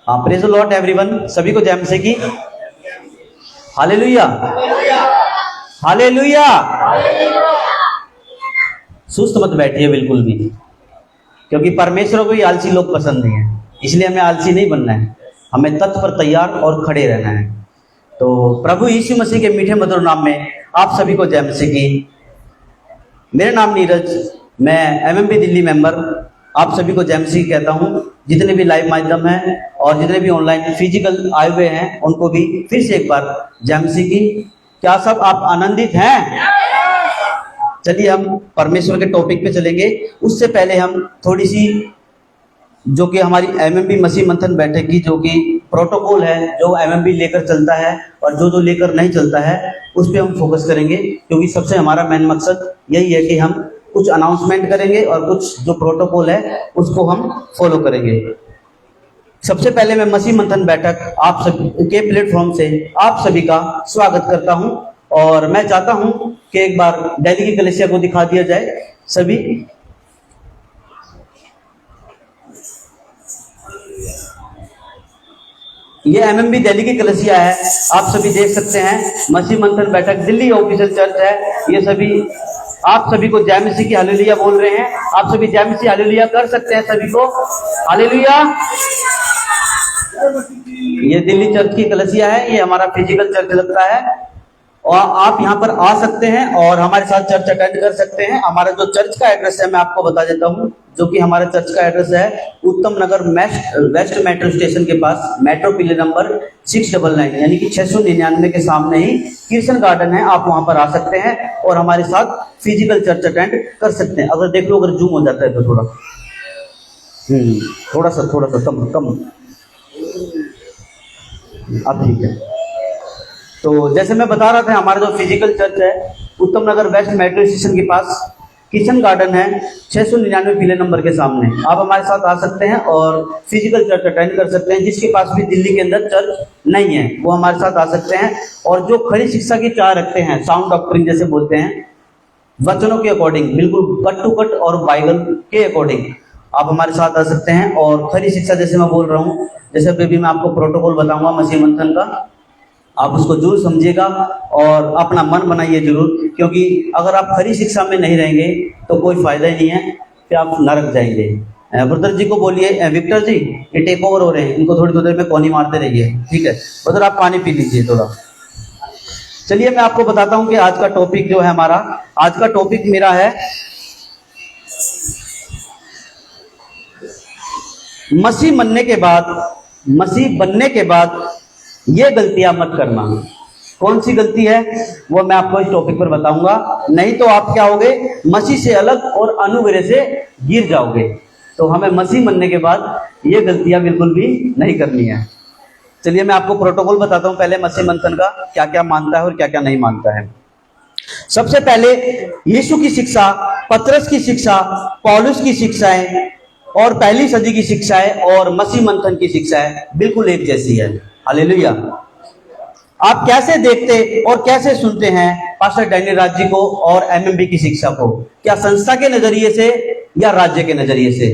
हाँ, praise the Lord everyone, सभी को जय मसीह की। Hallelujah, hallelujah. सुस्त मत बैठिए बिल्कुल भी, क्योंकि परमेश्वर को भी आलसी लोग पसंद नहीं है, इसलिए हमें आलसी नहीं बनना है, हमें तत्पर तैयार और खड़े रहना है। तो प्रभु यीशु मसीह के मीठे मधुर नाम में आप सभी को जय मसीह की। मेरा नाम नीरज, मैं एमएमपी दिल्ली मेंबर आप सभी को जय मसीह कहता हूँ। जितने भी लाइव माध्यम हैं और जितने भी ऑनलाइन फिजिकल आए हुए हैं उनको भी फिर से एक बार जय मसीह की। क्या सब आप आनंदित हैं? चलिए हम परमेश्वर के टॉपिक पे चलेंगे। उससे पहले हम थोड़ी सी जो कि हमारी एमएमपी मसीह मंथन बैठक की जो कि प्रोटोकॉल है, जो एमएमपी लेकर चलता है और जो लेकर नहीं चलता है, उस पर हम फोकस करेंगे, क्योंकि सबसे हमारा मेन मकसद यही है कि हम कुछ अनाउंसमेंट करेंगे और कुछ जो प्रोटोकॉल है उसको हम फॉलो करेंगे। सबसे पहले मैं मसीह मंथन बैठक आप सभी के प्लेटफॉर्म से आप सभी का स्वागत करता हूं और मैं चाहता हूं कि एक बार दिल्ली की कलीसिया को दिखा दिया जाए। सभी ये एमएमबी दिल्ली की कलीसिया है, आप सभी देख सकते हैं। मसीह मंथन बैठक दिल्ली ऑफिशियल चर्च है। ये सभी आप सभी को जय मसीह की हालेलुया बोल रहे हैं। आप सभी जय मसीह हालेलुया कर सकते हैं सभी को। हालेलुया। ये दिल्ली चर्च की कलीसिया है, ये हमारा फिजिकल चर्च लगता है और आप यहाँ पर आ सकते हैं और हमारे साथ चर्च अटेंड कर सकते हैं। हमारा जो चर्च का एड्रेस है मैं आपको बता देता हूँ, जो कि हमारा चर्च का एड्रेस है उत्तम नगर वेस्ट मेट्रो स्टेशन के पास, मेट्रो पिलर नंबर 699 यानी कि 699 के सामने ही कृष्ण गार्डन है। आप वहां पर आ सकते हैं और हमारे साथ फिजिकल चर्च अटेंड कर सकते हैं। अगर देख लो, अगर जूम हो जाता है तो थोड़ा सा कम अब ठीक है। तो जैसे मैं बता रहा था, हमारा जो फिजिकल चर्च है उत्तम नगर वेस्ट मेट्रो स्टेशन के पास किचन गार्डन है, 699 पीले नंबर के सामने। आप हमारे साथ आ सकते हैं और फिजिकल चर्च अटेंड कर सकते हैं। जिसके पास भी दिल्ली के अंदर चर्च नहीं है वो हमारे साथ आ सकते हैं। और जो खरी शिक्षा की चाह रखते हैं, साउंड डॉक्ट्रिन जैसे बोलते हैं, वचनों के अकॉर्डिंग, बिल्कुल कट टू कट और बाइबल के अकॉर्डिंग आप हमारे साथ आ सकते हैं। और खरी शिक्षा जैसे मैं बोल रहा हूँ, जैसे अभी मैं आपको प्रोटोकॉल बताऊंगा मसीह मंथन का, आप उसको जरूर समझिएगा और अपना मन बनाइए जरूर, क्योंकि अगर आप खरी शिक्षा में नहीं रहेंगे तो कोई फायदा ही नहीं है, फिर आप नरक जाएंगे। ब्रदर जी को बोलिए, विक्टर जी ये टेक ओवर हो रहे हैं, इनको थोड़ी देर में कोनी मारते रहिए, ठीक है। ब्रदर आप पानी पी लीजिए थोड़ा। चलिए मैं आपको बताता हूं कि आज का टॉपिक जो है हमारा, आज का टॉपिक मेरा है मसीह बनने के बाद ये गलतियां मत करना। कौन सी गलती है वो मैं आपको इस टॉपिक पर बताऊंगा, नहीं तो आप क्या होगे, मसीह से अलग और अनुग्रह से गिर जाओगे। तो हमें मसीह बनने के बाद ये गलतियां बिल्कुल भी नहीं करनी है। चलिए मैं आपको प्रोटोकॉल बताता हूं पहले मसीह मंथन का, क्या क्या मानता है और क्या क्या नहीं मानता है। सबसे पहले यीशु की शिक्षा, पतरस की शिक्षा, पौलुस की शिक्षाएं और पहली सदी की शिक्षाएं और मसीह मंथन की शिक्षाएं बिल्कुल एक जैसी है। हालेलुया। आप कैसे देखते और कैसे सुनते हैं पास्टर डैनियल राज जी को और एमएमबी की शिक्षा को? क्या संस्था के नजरिए से या राज्य के नजरिए से?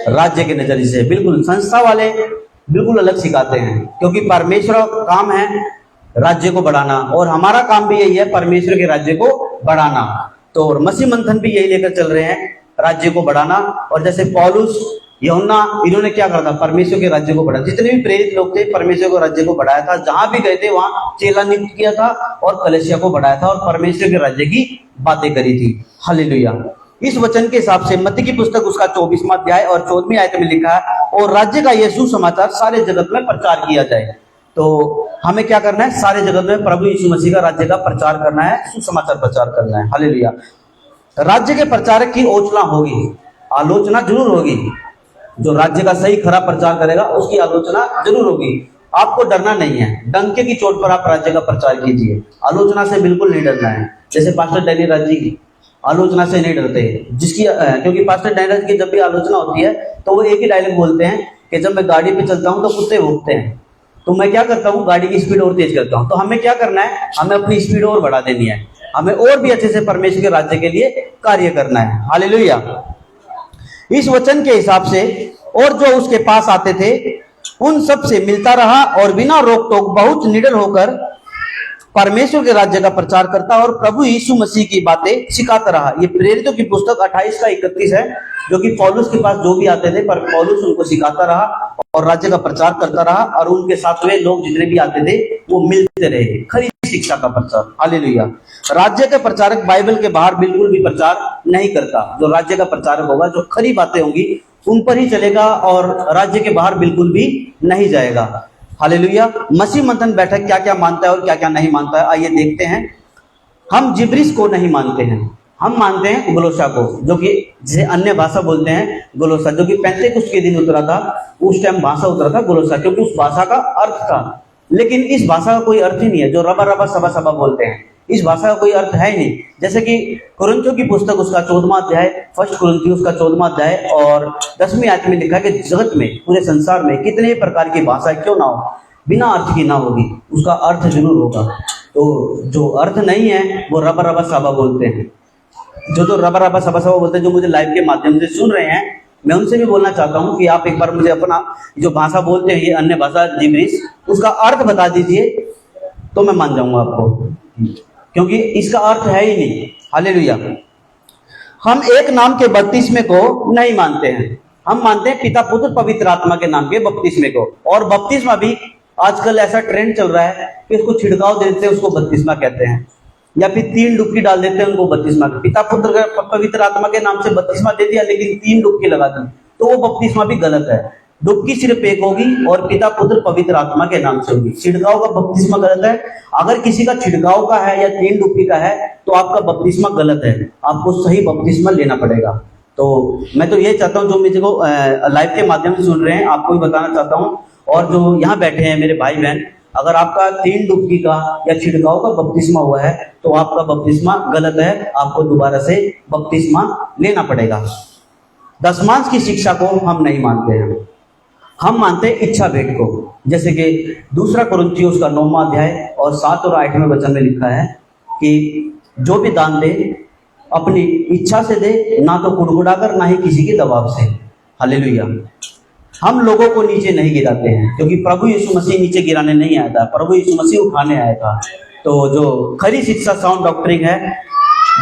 राज्य के नजरिए से। बिल्कुल, संस्था वाले बिल्कुल अलग सिखाते हैं, क्योंकि परमेश्वर का काम है राज्य को बढ़ाना और हमारा काम भी यही है, परमेश्वर के राज्य को बढ़ाना। तो मसीह मंथन भी यही लेकर चल रहे हैं, राज्य को बढ़ाना। और जैसे पौलुस, यूहन्ना, इन्होंने क्या करा था, परमेश्वर के राज्य को बढ़ाया। जितने भी प्रेरित लोग थे परमेश्वर के राज्य को बढ़ाया था, जहां भी गए थे वहां चेला नियुक्त किया था और कलीसिया को बढ़ाया था और परमेश्वर के राज्य की बातें करी थी। हालेलुया। इस वचन के हिसाब से मत्ती की पुस्तक उसका 24वां अध्याय और 14वीं आयत में लिखा है, और राज्य का यह सुसमाचार सारे जगत में प्रचार किया जाए। तो हमें क्या करना है, सारे जगत में प्रभु यीशु मसीह का राज्य का प्रचार करना है, सुसमाचार प्रचार करना है। हालेलुया। राज्य के प्रचारक की आलोचना जरूर होगी। जो राज्य का सही खरा प्रचार करेगा उसकी आलोचना जरूर होगी। आपको डरना नहीं है, डंके की चोट पर आप राज्य का प्रचार कीजिए, आलोचना से बिल्कुल नहीं डरना है। जैसे पास्टर डैनियल राज जी की आलोचना से नहीं डरते, क्योंकि पास्टर डैनियल राज की जब भी आलोचना होती है तो वो एक ही डायलॉग बोलते हैं कि जब मैं गाड़ी पे चलता हूं तो कुत्ते भौंकते हैं, तो मैं क्या करता हूँ, गाड़ी की स्पीड और तेज करता हूँ। तो हमें क्या करना है, हमें अपनी स्पीड और बढ़ा देनी है, हमें और भी अच्छे से परमेश्वर के राज्य के लिए कार्य करना है। हालेलुया। इस वचन के हिसाब से और जो उसके पास आते थे उन सब से मिलता रहा और बिना रोक टोक बहुत निडर होकर परमेश्वर के राज्य का प्रचार करता और प्रभु यीशु मसीह की बातें सिखाता रहा। ये प्रेरितों की पुस्तक 28 का 31 है, जो कि पौलुस के पास जो भी आते थे पर पौलुस उनको सिखाता रहा और राज्य का प्रचार करता रहा, और उनके साथ वे लोग जितने भी आते थे वो मिलते रहे। खरी शिक्षा का प्रचार, हालेलुया। राज्य के प्रचारक बाइबल के बाहर बिल्कुल भी प्रचार नहीं करता। जो राज्य का प्रचारक होगा, जो खरी बातें होंगी उन पर ही चलेगा और राज्य के बाहर बिल्कुल भी नहीं जाएगा। हालेलुया। मसीह मंथन बैठक क्या क्या मानता है और क्या क्या नहीं मानता है, आइए देखते हैं। हम जिब्रिस को नहीं मानते हैं, हम मानते हैं गोलोसा को, जो कि जिसे अन्य भाषा बोलते हैं गोलोसा, जो कि पेंतेकुस्त के दिन उतरा था। उस टाइम भाषा उतरा था गोलोसा, क्योंकि उस भाषा का अर्थ था। लेकिन इस भाषा का कोई अर्थ ही नहीं है। जो रबा रबा सबा सबा बोलते हैं, इस भाषा का कोई अर्थ है ही नहीं। जैसे कि कुरिन्थियों की पुस्तक उसका 14वां अध्याय, फर्स्ट कुरिन्थियों उसका 14वां अध्याय और 10वीं आयत में लिखा है कि जगत में, पूरे संसार में कितने ही प्रकार की भाषा क्यों ना हो, बिना अर्थ की ना होगी, उसका अर्थ जरूर होगा। तो जो अर्थ नहीं है वो रबा रबा साबा बोलते हैं। जो रबा रबा सबा सबा बोलते हैं, जो मुझे लाइव के माध्यम से सुन रहे हैं, मैं उनसे भी बोलना चाहता हूं कि आप एक बार मुझे अपना जो भाषा बोलते हैं, ये अन्य भाषा जिब्रिस, उसका अर्थ बता दीजिए तो मैं मान जाऊंगा आपको, क्योंकि इसका अर्थ है ही नहीं। हालेलुया। हम एक नाम के बपतिस्मे को नहीं मानते हैं, हम मानते हैं पिता पुत्र पवित्र आत्मा के नाम के बपतिस्मे को। और बपतिस्मा भी आजकल ऐसा ट्रेंड चल रहा है कि उसको छिड़काव देते हैं, उसको बपतिस्मा कहते हैं, या फिर 3 डुबकी डाल देते हैं उनको बपतिस्मा। पिता पुत्र पवित्र आत्मा के नाम से बपतिस्मा दे दिया, लेकिन 3 डुबकी लगा दी, तो वो बपतिस्मा भी गलत है। डुबकी सिर्फ एक होगी और पिता पुत्र पवित्र आत्मा के नाम से होगी। छिड़काव का बपतिस्मा गलत है। अगर किसी का छिड़काव का है या 3 डुबकी का है तो आपका बपतिस्मा गलत है, आपको सही बपतिस्मा लेना पड़ेगा। तो मैं तो ये चाहता हूँ, जो मुझे को लाइव के माध्यम से सुन रहे हैं, आपको भी बताना चाहता हूँ, और जो यहाँ बैठे हैं मेरे भाई बहन, अगर आपका 3 डुबकी का या छिड़काव का बपतिस्मा हुआ है तो आपका बपतिस्मा गलत है, आपको दोबारा से बपतिस्मा लेना पड़ेगा। दशमांश की शिक्षा को हम नहीं मानते हैं, हम मानते हैं इच्छा भेद को। जैसे कि 2 कुरिन्थियों उसका 9वां अध्याय और 7 और 8वें वचन में लिखा है कि जो भी दान दे अपनी इच्छा से दे, ना तो कुड़कुड़ाकर, ना ही किसी के दबाव से। हालेलुया। हम लोगों को नीचे नहीं गिराते हैं, क्योंकि प्रभु यीशु मसीह नीचे गिराने नहीं आया था, प्रभु यीशु मसीह उठाने आया था। तो जो खरी शिक्षा, साउंड डॉक्ट्रिन है,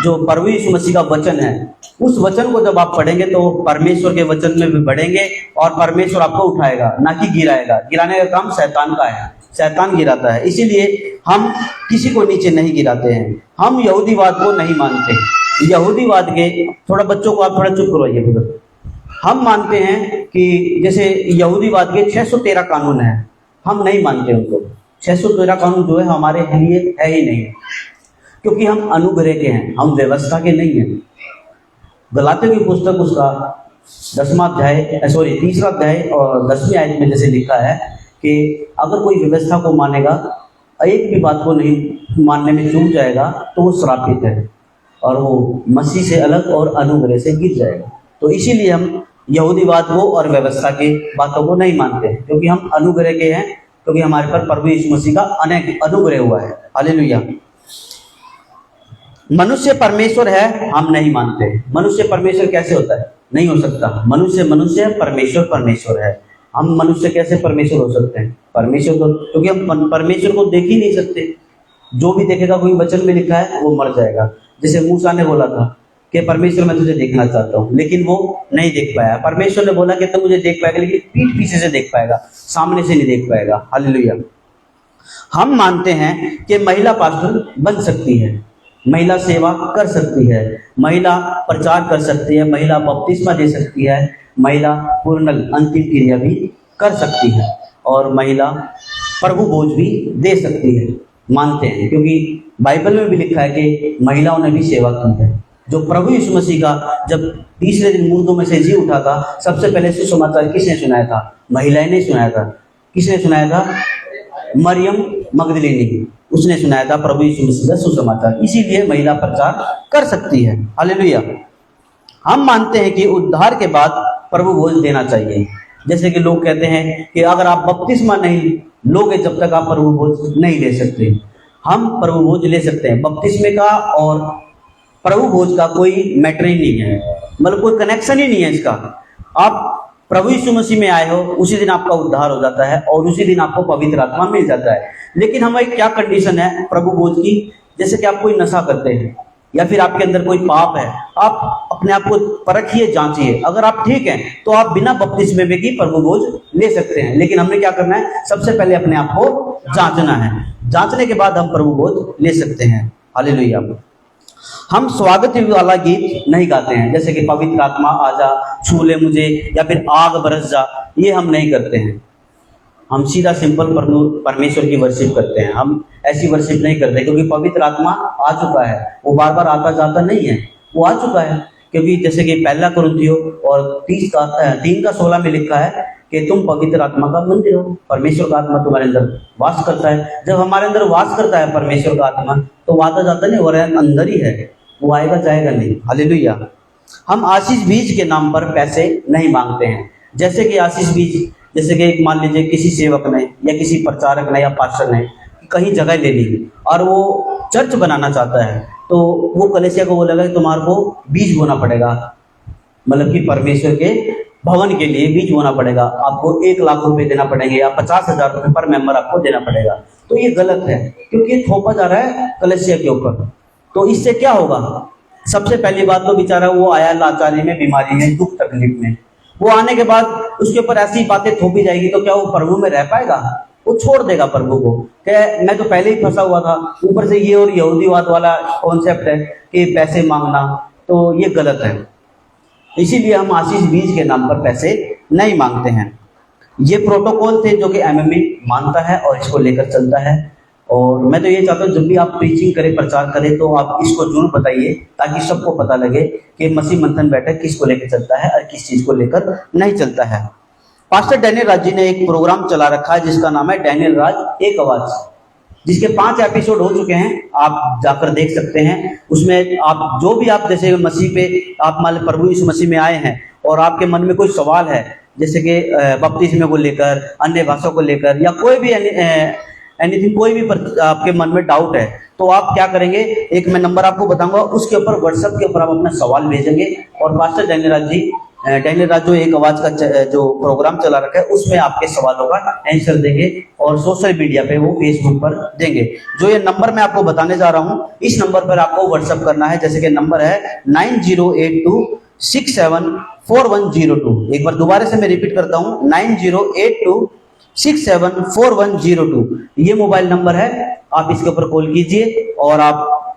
जो प्रभु यीशु मसीह का वचन है, उस वचन को जब आप पढ़ेंगे तो परमेश्वर के वचन में भी बढ़ेंगे और परमेश्वर आपको उठाएगा, ना कि गिराएगा। गिराने का काम शैतान का है, शैतान गिराता है। इसीलिए हम किसी को नीचे नहीं गिराते हैं। हम यहूदीवाद को नहीं मानते। यहूदीवाद के, थोड़ा बच्चों को आप थोड़ा चुप करवाइए। हम मानते हैं कि जैसे यहूदीवाद के 613 कानून है, हम नहीं मानते उनको। 613 कानून जो है हमारे लिए है ही नहीं, क्योंकि हम अनुग्रह के हैं, हम व्यवस्था के नहीं हैं। गलातियों की पुस्तक उसका 10वां अध्याय, सॉरी 3रा अध्याय और 10वीं आयत में जैसे लिखा है कि अगर कोई व्यवस्था को मानेगा, एक भी बात को नहीं मानने में चूक जाएगा, तो वो श्रापित है और वो मसीह से अलग और अनुग्रह से गिर जाएगा। तो इसीलिए हम यहूदीवाद को और व्यवस्था के बातों को नहीं मानते, क्योंकि हम अनुग्रह के हैं, क्योंकि हमारे पर प्रभु यीशु मसीह का अनेक अनुग्रह हुआ है। हालेलुया। मनुष्य परमेश्वर है, हम नहीं मानते। मनुष्य परमेश्वर कैसे होता है? नहीं हो सकता। मनुष्य मनुष्य है, परमेश्वर परमेश्वर है। हम मनुष्य कैसे परमेश्वर हो सकते हैं? परमेश्वर को, क्योंकि हम परमेश्वर को देख ही नहीं सकते। जो भी देखेगा, कोई वचन में लिखा है, वो मर जाएगा। जैसे मूसा ने बोला था कि परमेश्वर मैं तुझे देखना चाहता हूँ, लेकिन वो नहीं देख पाया। परमेश्वर ने बोला कि तुम मुझे देख पाएगा, लेकिन पीठ पीछे से देख पाएगा, सामने से नहीं देख पाएगा। हालेलुया। हम मानते हैं कि महिला पास्टर बन सकती है, महिला सेवा कर सकती है, महिला प्रचार कर सकती है, महिला बपतिस्मा दे सकती है, महिला पूर्ण अंतिम क्रिया भी कर सकती है, और महिला प्रभु भोज भी दे सकती है। मानते हैं, क्योंकि बाइबल में भी लिखा है कि महिलाओं ने भी सेवा की है। जो प्रभु यीशु मसीह का जब तीसरे दिन मुर्दों में से जी उठा था, सबसे पहले सुसमाचार किसने सुनाया था? महिलाएं ने सुनाया था। किसने सुनाया था? मरियम मगदलीनी, उसने सुनाया था प्रभु यीशु मसीह का सुसमाचार। इसीलिए महिला प्रचार कर सकती है। हालेलुया। हम मानते हैं कि उद्धार के बाद प्रभु भोज देना चाहिए। जैसे कि लोग कहते हैं कि अगर आप बपतिस्मा नहीं लोगे जब तक आप प्रभु भोज नहीं ले सकते। हम प्रभु भोज ले सकते हैं। बपतिस्मे का और प्रभु भोज का कोई मैटर ही नहीं है, मतलब कोई कनेक्शन ही नहीं है इसका। आप प्रभु यीशु मसीह में आए हो उसी दिन आपका उद्धार हो जाता है और उसी दिन आपको पवित्र आत्मा मिल जाता है। लेकिन हमारी क्या कंडीशन है प्रभु बोझ की, जैसे कि आप कोई नशा करते हैं या फिर आपके अंदर कोई पाप है, आप अपने आप को परखिए, जांचिए। अगर आप ठीक हैं तो आप बिना बपतिस्मे में की प्रभु बोझ ले सकते हैं। लेकिन हमने क्या करना है, सबसे पहले अपने आप को जांचना है। जांचने के बाद हम प्रभु बोझ ले सकते हैं। हालेलुया। हम स्वागत वाला गीत नहीं गाते हैं, जैसे कि पवित्र आत्मा आजा, छू ले मुझे, या फिर आग बरस जा, ये हम नहीं करते हैं। हम सीधा सिंपल प्रभु परमेश्वर की वर्शिप करते हैं। हम ऐसी वर्शिप नहीं करते क्योंकि पवित्र आत्मा आ चुका है, वो बार बार आता जाता नहीं है, वो आ चुका है। क्योंकि जैसे कि पहला कुरिन्थियों और 3:16 में लिखा है कि तुम पवित्र आत्मा का मंदिर हो, परमेश्वर का आत्मा तुम्हारे अंदर वास करता है। जब हमारे अंदर वास करता है परमेश्वर का आत्मा, तो वो आता जाता नहीं, वो अंदर ही है, वो आएगा जाएगा नहीं। हालेलुया। हम आशीष बीज के नाम पर पैसे नहीं मांगते हैं। जैसे कि आशीष बीज, जैसे कि मान लीजिए किसी सेवक ने या किसी प्रचारक ने या पास्टर ने कहीं जगह ले ली और वो चर्च बनाना चाहता है, तो वो कलीसिया को बोलेगा कि तुम्हारे को बीज बोना पड़ेगा, मतलब कि परमेश्वर के भवन के लिए बीज बोना पड़ेगा, आपको 1 लाख रुपए देना पड़ेंगे या 50,000 रुपए पर मेंबर आपको देना पड़ेगा। तो ये गलत है क्योंकि ये थोपा जा रहा है कलीसिया के ऊपर। तो इससे क्या होगा, सबसे पहली बात तो बेचारा वो आया लाचारी में, बीमारी में, दुख तकलीफ में, वो आने के बाद उसके ऊपर ऐसी बातें थोपी जाएगी तो क्या वो प्रभु में रह पाएगा? वो छोड़ देगा प्रभु को, क्या मैं तो पहले ही फंसा हुआ था, ऊपर से ये और यहूदीवाद वाला कॉन्सेप्ट है कि पैसे मांगना, तो ये गलत है। इसीलिए हम आशीष बीज के नाम पर पैसे नहीं मांगते हैं। ये प्रोटोकॉल थे जो कि एमएमई मानता है और इसको लेकर चलता है। और मैं तो ये चाहता हूँ जब भी आप प्रीचिंग करें, प्रचार करें, तो आप इसको जरूर बताइए ताकि सबको पता लगे कि मसीह मंथन बैठक किसको लेकर चलता है और किस चीज को लेकर नहीं चलता है। पास्टर डैनियल राज जी ने एक प्रोग्राम चला रखा है जिसका नाम है डैनियल राज एक आवाज, जिसके 5 एपिसोड हो चुके हैं, आप जाकर देख सकते हैं। उसमें आप जो भी आप जैसे मसीह पे आप मान प्रभु यीशु मसीह में आए हैं और आपके मन में कोई सवाल है, जैसे कि बपतिस्मे को लेकर, अन्य भाषा को लेकर, या कोई भी एनीथिंग, कोई भी आपके मन में डाउट है, तो आप क्या करेंगे, एक मैं नंबर आपको बताऊंगा, उसके ऊपर व्हाट्सएप के ऊपर आप अपना सवाल भेजेंगे और pastor Daniel Raj ji, Daniel राज जो एक आवाज का जो प्रोग्राम चला रखा है उसमें आपके सवालों का आंसर देंगे और सोशल मीडिया पे वो फेसबुक पर देंगे। जो ये नंबर मैं आपको बताने जा रहा हूँ, इस नंबर पर आपको व्हाट्सएप करना है। जैसे कि नंबर है 9082674102। एक बार दोबारा से मैं रिपीट करता हूँ, 9082674102। ये मोबाइल नंबर है, आप इसके ऊपर कॉल कीजिए और आप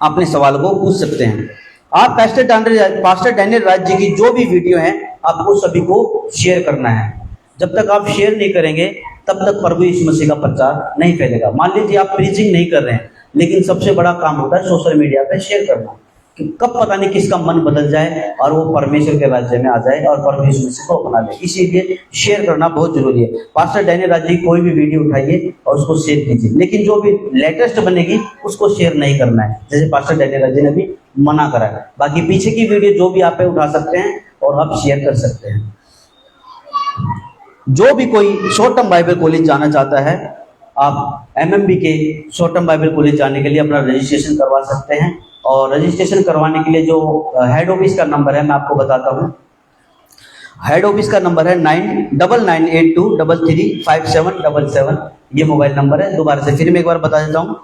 अपने सवाल को पूछ सकते हैं। आप पास्टर डैनियल राज जी की जो भी वीडियो है आपको सभी को शेयर करना है। जब तक आप शेयर नहीं करेंगे तब तक प्रभु यीशु मसीह का प्रचार नहीं फैलेगा। मान लीजिए आप प्रीचिंग नहीं कर रहे हैं, लेकिन सबसे बड़ा काम होता है सोशल मीडिया पे शेयर करना, कि कब पता नहीं किसका मन बदल जाए और वो परमेश्वर के राज्य में आ जाए और परमेश्वर यीशु मसीह को अपना ले। इसीलिए शेयर करना बहुत जरूरी है। पास्टर डैनियल राज जी कोई भी वीडियो उठाइए और उसको शेयर कीजिए, लेकिन जो भी लेटेस्ट बनेगी उसको शेयर नहीं करना है, जैसे पास्टर डैनियल राज जी ने भी मना करा है। बाकी पीछे की वीडियो जो भी आप उठा सकते हैं और आप शेयर कर सकते हैं। जो भी कोई शॉर्ट टर्म बाइबल कॉलेज जाना चाहता है, आप एमएमबी के शॉर्ट टर्म बाइबल कॉलेज जाने के लिए अपना रजिस्ट्रेशन करवा सकते हैं। और रजिस्ट्रेशन करवाने के लिए जो हेड ऑफिस का नंबर है मैं आपको बताता हूँ। हेड ऑफिस का नंबर है 9982335777। ये मोबाइल नंबर है। दोबारा से फिर मैं एक बार बता देता हूँ,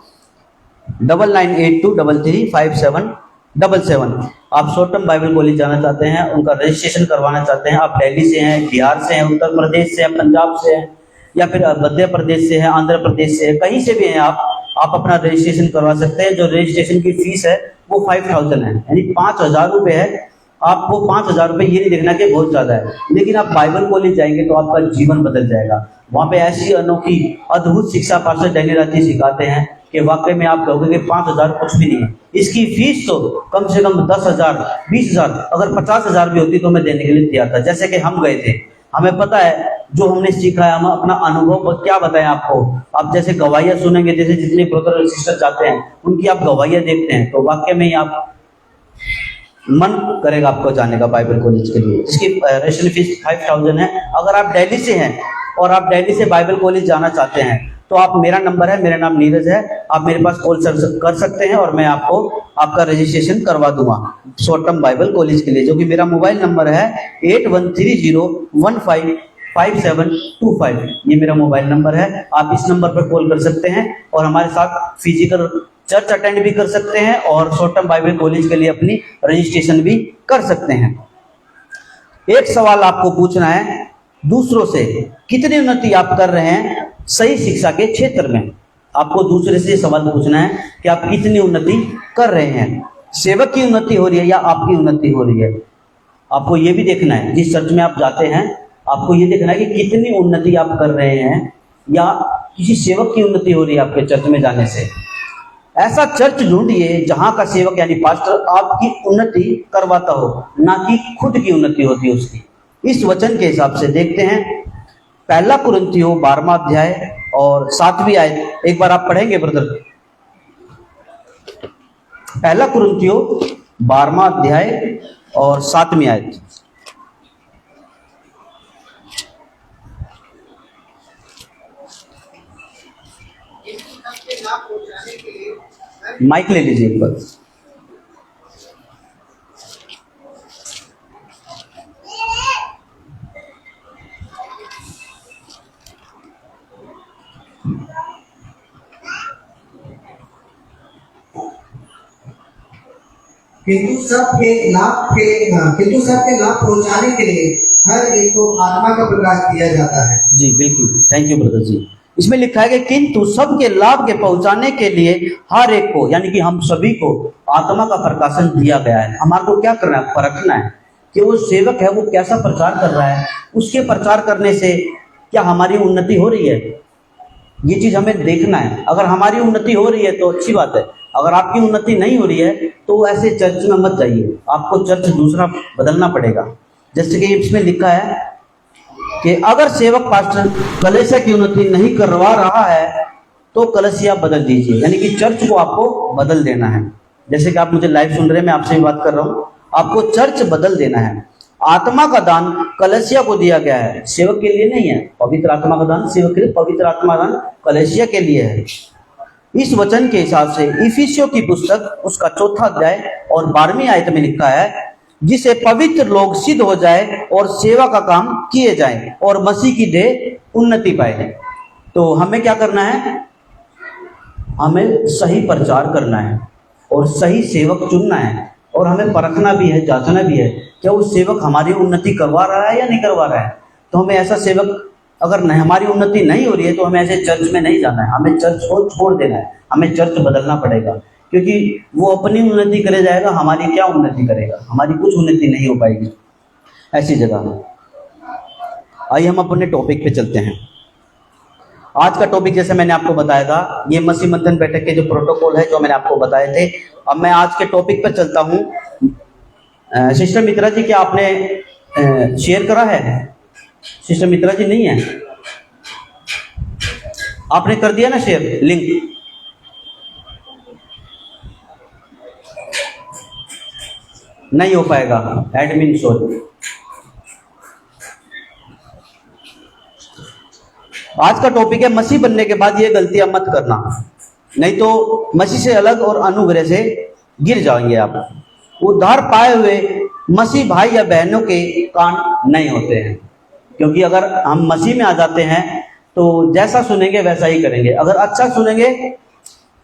9982335777। आप शॉर्ट टर्म बाइबल कॉलेज जाना चाहते हैं, उनका रजिस्ट्रेशन करवाना चाहते हैं, आप दिल्ली से हैं, बिहार से हैं, उत्तर प्रदेश से हैं, पंजाब से हैं, या फिर मध्य प्रदेश से हैं, आंध्र प्रदेश से हैं, कहीं से भी हैं आप अपना रजिस्ट्रेशन करवा सकते हैं। जो रजिस्ट्रेशन की फीस है वो 5000 है, यानी 5000 रुपये है। आपको 5000 रुपये ये नहीं देखना कि बहुत ज़्यादा है, लेकिन आप बाइबल कॉलेज जाएंगे तो आपका जीवन बदल जाएगा। वहाँ पे ऐसी अनोखी अद्भुत शिक्षा पास्टर डैनियल राज जी सिखाते हैं कि वाकई में आप कहोगे कि 5000 कुछ भी नहीं है। इसकी फीस तो कम से कम 10,000, 20,000, अगर 50,000 भी होती तो मैं देने के लिए तैयार था। जैसे कि हम गए थे, हमें पता है जो हमने सीखा है, हम अपना अनुभव क्या बताएं आपको। आप जैसे गवाहियां सुनेंगे, जैसे जितने ब्रदर और सिस्टर जाते हैं उनकी आप गवाहियां देखते हैं, तो वाकई में ही आप मन करेगा आपको जाने का बाइबल कॉलेज के लिए, जिसकी रजिस्ट्रेशन फीस 5000 है। अगर आप दिल्ली से हैं और आप दिल्ली से बाइबल कॉलेज जाना चाहते हैं तो आप, मेरा नंबर है, मेरा नाम नीरज है, आप मेरे पास कॉल कर सकते हैं और मैं आपको आपका रजिस्ट्रेशन करवा दूंगा शॉर्ट टर्म बाइबल कॉलेज के लिए, जो कि मेरा मोबाइल नंबर है 8130155725। ये मेरा मोबाइल नंबर है, आप इस नंबर पर कॉल कर सकते हैं और हमारे साथ फिजिकल चर्च अटेंड भी कर सकते हैं और शॉर्ट टर्म बाइबल कॉलेज के लिए अपनी रजिस्ट्रेशन भी कर सकते हैं। एक सवाल आपको पूछना है, दूसरों से कितनी उन्नति आप कर रहे हैं सही शिक्षा के क्षेत्र में। आपको दूसरे से सवाल पूछना है कि आप कितनी उन्नति कर रहे हैं, सेवक की उन्नति हो रही है या आपकी उन्नति हो रही है। आपको ये भी देखना है, जिस चर्च में आप जाते हैं आपको ये देखना है कि कितनी उन्नति आप कर रहे हैं या किसी सेवक की उन्नति हो रही है आपके चर्च में जाने से। ऐसा चर्च ढूंढिए जहां का सेवक यानी पास्टर आपकी उन्नति करवाता हो, ना कि खुद की उन्नति होती है उसकी। इस वचन के हिसाब से देखते हैं, पहला कुरिन्थियों 12वां अध्याय और 7वीं आयत। एक बार आप पढ़ेंगे ब्रदर? पहला कुरिन्थियों 12वां अध्याय और 7वीं आयत। माइक ले लीजिए एक बार। किंतु सबके लाभ पहुंचाने के लिए हर एक को आत्मा का प्रकाश दिया जाता है। जी बिल्कुल, थैंक यू ब्रदर जी। इसमें लिखा है कि किंतु सबके लाभ के पहुंचाने के लिए हर एक को, यानी कि हम सभी को आत्मा का प्रकाशन दिया गया है। हमारे को क्या करना है? परखना है कि वो सेवक है वो कैसा प्रचार कर रहा है, उसके प्रचार करने से क्या हमारी उन्नति हो रही है, ये चीज हमें देखना है। अगर हमारी उन्नति हो रही है तो अच्छी बात है, अगर आपकी उन्नति नहीं हो रही है तो ऐसे चर्च में मत जाइए, आपको चर्च दूसरा बदलना पड़ेगा। जैसे कि इसमें लिखा है कि अगर सेवक पास्टर कलीसिया की उन्नति नहीं करवा रहा है तो कलीसिया बदल दीजिए, यानी कि चर्च को आपको बदल देना है। जैसे कि आप मुझे लाइव सुन रहे हैं, मैं आपसे भी बात कर रहा हूँ, आपको चर्च बदल देना है। आत्मा का दान कलीसिया को दिया गया है, सेवक के लिए नहीं है। पवित्र आत्मा का दान सेवक के लिए, पवित्र आत्मा का दान कलीसिया के लिए है। इस वचन के हिसाब से इफिसियों की पुस्तक उसका 4वां अध्याय और 12वीं आयत में लिखा है, जिसे पवित्र लोग सिद्ध हो जाए और सेवा का काम किए जाए और मसीह की देह उन्नति पाए। तो हमें क्या करना है? हमें सही प्रचार करना है और सही सेवक चुनना है और हमें परखना भी है, जांचना भी है क्या वो सेवक हमारी उन्नति करवा रहा है या नहीं करवा रहा है। तो हमें ऐसा सेवक, अगर नहीं हमारी उन्नति नहीं हो रही है तो हमें ऐसे चर्च में नहीं जाना है, हमें चर्च को छोड़ देना है, हमें चर्च बदलना पड़ेगा, क्योंकि वो अपनी उन्नति करे जाएगा, हमारी क्या उन्नति करेगा, हमारी कुछ उन्नति नहीं हो पाएगी ऐसी जगह। आइए हम अपने टॉपिक पे चलते हैं। आज का टॉपिक जैसे मैंने आपको बताया था, ये मसीह मंथन बैठक के जो प्रोटोकॉल है जो मैंने आपको बताए थे। अब मैं आज के टॉपिक पर चलता हूँ। सिस्टर मित्रा जी, क्या आपने शेयर करा है? सिस्टर मित्रा जी नहीं है, आपने कर दिया ना शेयर लिंक? नहीं हो पाएगा, एडमिन सॉरी। आज का टॉपिक है मसीह बनने के बाद ये गलतियां मत करना, नहीं तो मसीह से अलग और अनुग्रह से गिर जाएंगे आप। उद्धार पाए हुए मसीह भाई या बहनों के कान नहीं होते हैं, क्योंकि अगर हम मसीह में आ जाते हैं तो जैसा सुनेंगे वैसा ही करेंगे। अगर अच्छा सुनेंगे,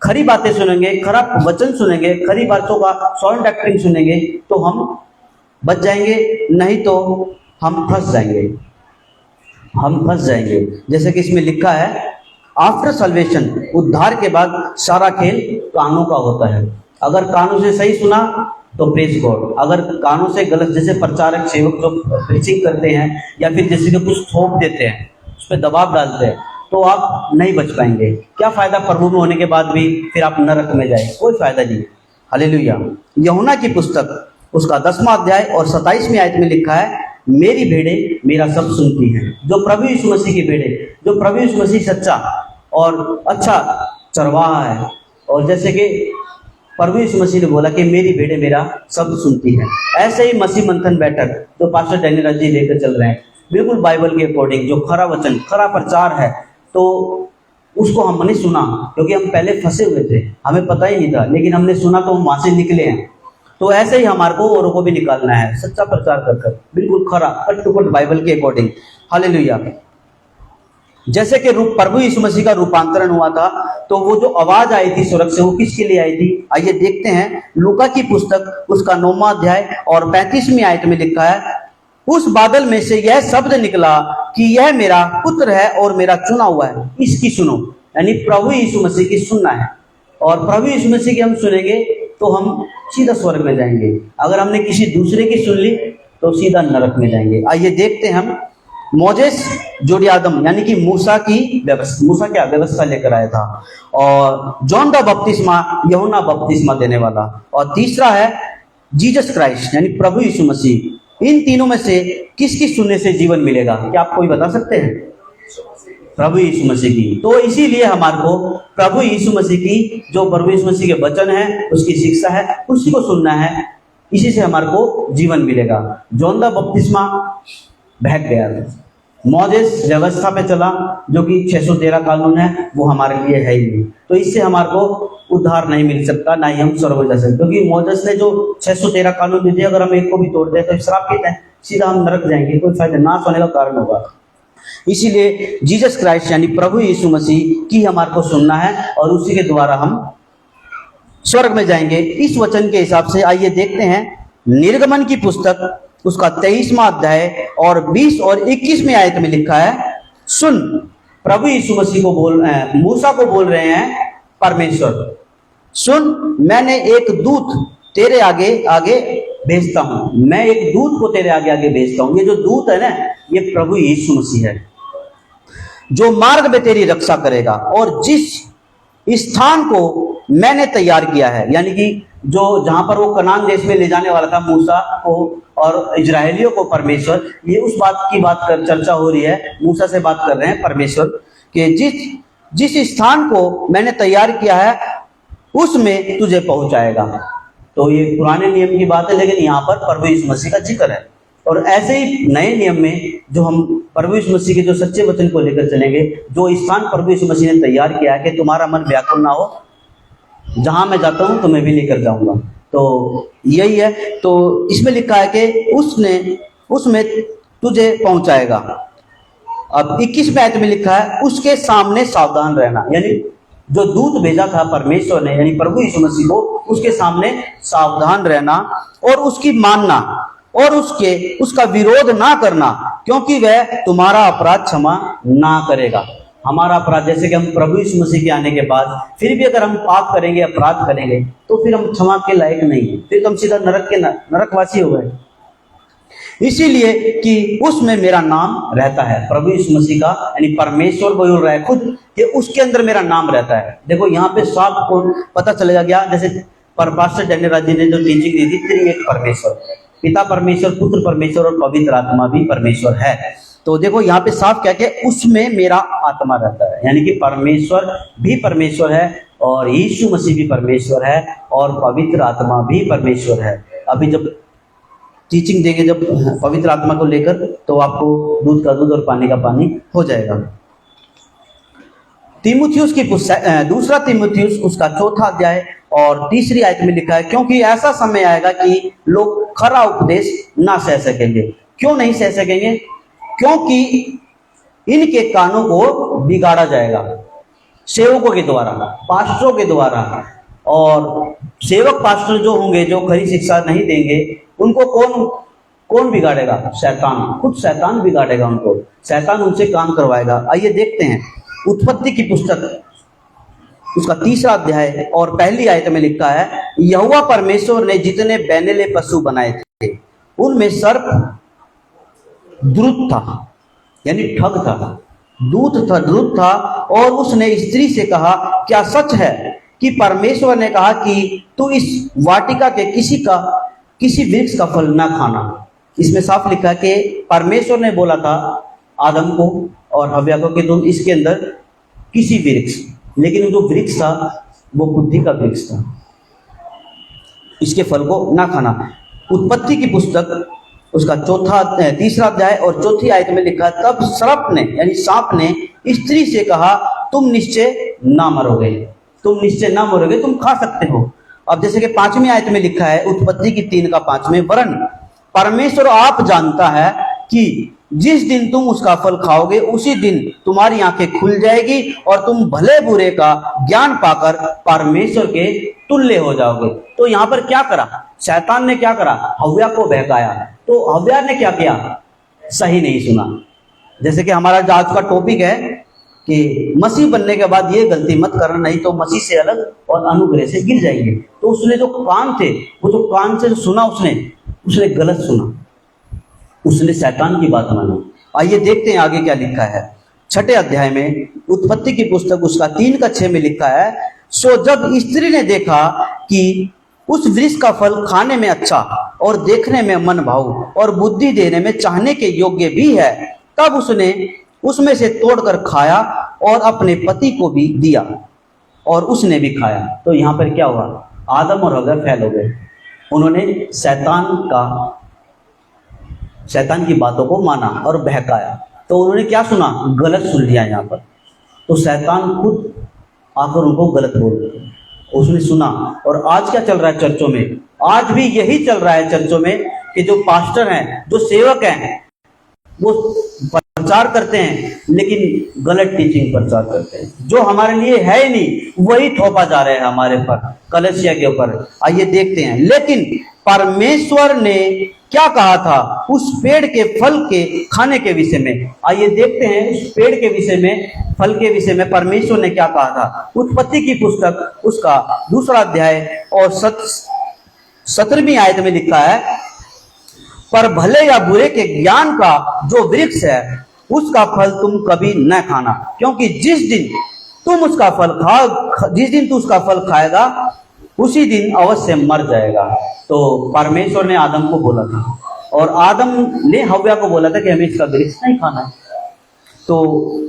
खरी बातें सुनेंगे, खरा वचन सुनेंगे, खरी बातों का साउंड डॉक्ट्रिन सुनेंगे तो हम बच जाएंगे, नहीं तो हम फंस जाएंगे, हम फंस जाएंगे। जैसे कि इसमें लिखा है, आफ्टर सल्वेशन, उद्धार के बाद सारा खेल कानों का होता है। अगर कानों से सही सुना तो प्रेज गॉड, अगर कानों से गलत, जैसे प्रचारक सेवक जो प्रीचिंग करते हैं या फिर जैसे कि कुछ थोप देते हैं, उस पर दबाव डालते हैं, तो आप नहीं बच पाएंगे। क्या फायदा प्रभु में होने के बाद भी फिर आप नरक में जाए, कोई फायदा नहीं। हालेलुया। यूहन्ना की पुस्तक उसका 10वां अध्याय और 27वीं आयत में लिखा है, मेरी भेड़ें मेरा सब सुनती हैं। जो प्रभु यीशु मसीह की भेड़ें, जो प्रभु यीशु मसीह सच्चा और अच्छा चरवाहा है, और जैसे कि प्रभु यीशु मसीह ने बोला कि मेरी भेड़ें मेरा सब सुनती हैं, ऐसे ही मसीह मंथन बैठक जो पास्टर डैनियल जी लेकर चल रहे हैं, बिल्कुल बाइबल के अकॉर्डिंग, जो खरा वचन, खरा प्रचार है, तो उसको हमने सुना, क्योंकि हम पहले फंसे हुए थे, हमें पता ही नहीं था, लेकिन हमने सुना तो हम वहां से निकले हैं। तो ऐसे ही हमारे को औरों को भी निकालना है, सच्चा प्रचार कर बिल्कुल खरा कट टू कट बाइबल के अकॉर्डिंग। हालेलुया। जैसे कि प्रभु यीशु मसीह का रूपांतरण हुआ था, तो वो जो आवाज आई थी स्वर्ग से, वो किसके लिए आई थी? आइए देखते हैं लूका की पुस्तक उसका 9वां अध्याय और 35वीं आयत में लिखा है, उस बादल में से यह शब्द निकला कि यह मेरा पुत्र है और मेरा चुना हुआ है, इसकी सुनो। यानी प्रभु यीशु मसीह की सुनना है, और प्रभु यीशु मसीह की हम सुनेंगे तो हम सीधा स्वर्ग में जाएंगे। अगर हमने किसी दूसरे की सुन ली तो सीधा नरक में जाएंगे। आइए देखते हैं हम मोजेस जोड़ियादम यानी कि मूसा की व्यवस्था, मूसा क्या व्यवस्था लेकर आया था, और जॉन द बपतिस्मा यूहन्ना बपतिस्मा देने वाला, और तीसरा है जीसस क्राइस्ट यानी प्रभु यीशु मसीह। इन तीनों में से किसकी सुनने से जीवन मिलेगा? क्या आप कोई बता सकते हैं? प्रभु यीशु मसीह की। तो इसीलिए हमारे को प्रभु यीशु मसीह की, जो प्रभु यीशु मसीह के वचन है, उसकी शिक्षा है, उसी को सुनना है, इसी से हमारे को जीवन मिलेगा। जॉन द बपतिस्मा बहक गया, मोजेस व्यवस्था पे चला, जो कि 613 कानून है, वो हमारे लिए है ही नहीं, तो इससे हमारे को उद्धार नहीं मिल सकता, ना ही हम स्वर्ग जा सकते, क्योंकि मोजेस ने जो 613 कानून दिए, अगर हम एक को भी तोड़ दें तो श्रापित है, सीधा हम नरक जाएंगे, कोई फायदा नाश होने का कारण होगा। इसीलिए जीसस क्राइस्ट यानी प्रभु यीशु मसीह की हमारे को सुनना है, और उसी के द्वारा हम स्वर्ग में जाएंगे। इस वचन के हिसाब से आइए देखते हैं निर्गमन की पुस्तक उसका 23वां अध्याय और 20 और 21 में आयत में लिखा है, सुन, प्रभु यीशु मसीह को मूसा को बोल रहे हैं परमेश्वर, सुन, मैंने एक दूत तेरे आगे आगे भेजता हूं, मैं एक दूत को तेरे आगे आगे भेजता हूं। ये जो दूत है ना, ये प्रभु यीशु मसीह है, जो मार्ग में तेरी रक्षा करेगा, और जिस स्थान को मैंने तैयार किया है, यानी कि जो जहां पर वो कनान देश में ले जाने वाला था मूसा को और इजराइलियों को परमेश्वर, ये उस बात की बात कर चर्चा हो रही है, मूसा से बात कर रहे हैं परमेश्वर कि जिस स्थान को मैंने तैयार किया है उसमें तुझे पहुंचाएगा। तो ये पुराने नियम की बात है, लेकिन यहाँ पर प्रभु यीशु मसीह का जिक्र है। और ऐसे ही नए नियम में जो हम प्रभु यीशु मसीह के जो सच्चे वचन को लेकर चलेंगे, जो स्थान प्रभु यीशु मसीह ने तैयार किया है कि तुम्हारा मन व्याकुल ना हो, जहां मैं जाता हूं तुम्हें भी लेकर जाऊंगा, तो यही है। तो इसमें लिखा है कि उसमें तुझे पहुंचाएगा। अब 21 आयत में लिखा है, उसके सामने सावधान रहना, यानी जो दूत भेजा था परमेश्वर ने यानी प्रभु यीशु मसीह को, उसके सामने सावधान रहना और उसकी मानना और उसका विरोध ना करना, क्योंकि वह तुम्हारा अपराध क्षमा ना करेगा। हमारा अपराध, जैसे कि हम प्रभु यीशु मसीह के आने के बाद फिर भी अगर हम पाप करेंगे, अपराध करेंगे, तो फिर हम क्षमा के लायक नहीं है, फिर तो हम सीधा नरकवासी हो गए। इसीलिए कि उसमें मेरा नाम रहता है, प्रभु यीशु मसीह का यानी परमेश्वर बोल रहा है खुद कि उसके अंदर मेरा नाम रहता है। देखो यहाँ पे साफ को पता चलेगा क्या, जैसे पास्टर डैनियल राज जी ने जो टीचिंग दी थी, त्रिएक परमेश्वर, पिता परमेश्वर, पुत्र परमेश्वर और पवित्र आत्मा भी परमेश्वर है। तो देखो यहाँ पे साफ क्या कि उसमें मेरा आत्मा रहता है, यानी कि परमेश्वर भी परमेश्र है और यीशु मसीह भी परमेश्वर है और पवित्र आत्मा भी परमेश्वर है। अभी जब टीचिंग देंगे जब पवित्र आत्मा को लेकर, तो आपको दूध का दूध और पानी का पानी हो जाएगा। तीमुथियुस की दूसरा तीमुथियुस उसका 4वां अध्याय और 3री आयत में लिखा है, क्योंकि ऐसा समय आएगा कि लोग खरा उपदेश ना सह सकेंगे। क्यों नहीं सह सकेंगे? क्योंकि इनके कानों को बिगाड़ा जाएगा सेवकों के द्वारा, पास्टरों के द्वारा। और सेवक पास्टर जो होंगे, जो खरी शिक्षा नहीं देंगे, उनको कौन बिगाड़ेगा? शैतान, खुद शैतान बिगाड़ेगा उनको, शैतान उनसे काम करवाएगा। आइए देखते हैं उत्पत्ति की पुस्तक उसका 3रा अध्याय और 1ली आयत में लिखा है, यहोवा परमेश्वर ने जितने बैनेले पशु बनाए थे, उनमें सर्प द्रुत था, यानी ठग था, दूत था, द्रुत था। और उसने स्त्री से कहा, क्या सच है कि परमेश्वर ने कहा कि तू इस वाटिका के किसी वृक्ष का फल ना खाना? इसमें साफ लिखा है कि परमेश्वर ने बोला था आदम को और हव्या को कि तुम इसके अंदर किसी वृक्ष, लेकिन जो वृक्ष था वो बुद्धि का वृक्ष था, इसके फल को ना खाना। उत्पत्ति की पुस्तक उसका 3रा अध्याय और 4ठी आयत में लिखा, तब सर्प ने यानी सांप ने स्त्री से कहा, तुम निश्चय ना मरोगे, तुम निश्चय ना मरोगे, तुम खा सकते हो। अब जैसे कि 5वीं आयत में लिखा है, उत्पत्ति की 3 का 5 वरन परमेश्वर आप जानता है कि जिस दिन तुम उसका फल खाओगे उसी दिन तुम्हारी आंखें खुल जाएगी और तुम भले बुरे का ज्ञान पाकर परमेश्वर के तुल्य हो जाओगे। तो यहां पर क्या करा शैतान ने, क्या करा, हव्या को बहकाया। तो हव्या ने क्या किया, सही नहीं सुना। जैसे कि हमारा जो आज का टॉपिक है कि मसीह बनने के बाद ये गलती मत करना, नहीं तो मसीह से अलग और अनुग्रह से गिर जाएंगे। तो उसने जो कान थे, वो जो कान से जो सुना उसने गलत सुना, उसने शैतान की बात मानी। आइए देखते हैं आगे क्या लिखा है। 6 अध्याय में उत्पत्ति की पुस्तक उसका 3 का 6 में लिखा है, सो जब स्त्री ने देखा कि उस वृक्ष का फल खाने में अच्छा और देखने में मन भाऊ और बुद्धि देने में चाहने के योग्य भी है, तब उसने उसमें से तोड़कर खाया और अपने पति को भी दिया और उसने भी खाया। तो यहां पर क्या हुआ, आदम और हव्वा फैल हो गए। उन्होंने शैतान की बातों को माना और बहकाया। तो उन्होंने क्या सुना, गलत सुन लिया यहाँ पर। तो शैतान खुद आकर उनको गलत बोल रहे, उसने सुना। और आज क्या चल रहा है चर्चों में, आज भी यही चल रहा है चर्चों में कि जो पास्टर हैं, जो सेवक हैं, वो प्रचार करते हैं लेकिन गलत टीचिंग प्रचार करते हैं। जो हमारे लिए है ही नहीं वही थोपा जा रहा है हमारे पर, कलीसिया के ऊपर। आइए देखते हैं, लेकिन परमेश्वर ने क्या कहा था उस पेड़ के फल के खाने के विषय में। आइए देखते हैं उस पेड़ के विषय में, फल के विषय में परमेश्वर ने क्या कहा था। उत्पत्ति की पुस्तक उसका 2 अध्याय और 17वीं आयत में लिखा है, पर भले या बुरे के ज्ञान का जो वृक्ष है उसका फल तुम कभी न खाना, क्योंकि जिस दिन तू उसका फल खाएगा उसी दिन अवश्य मर जाएगा। तो परमेश्वर ने आदम को बोला था और आदम ने हव्या को बोला था कि हमें इसका वृक्ष नहीं खाना है। तो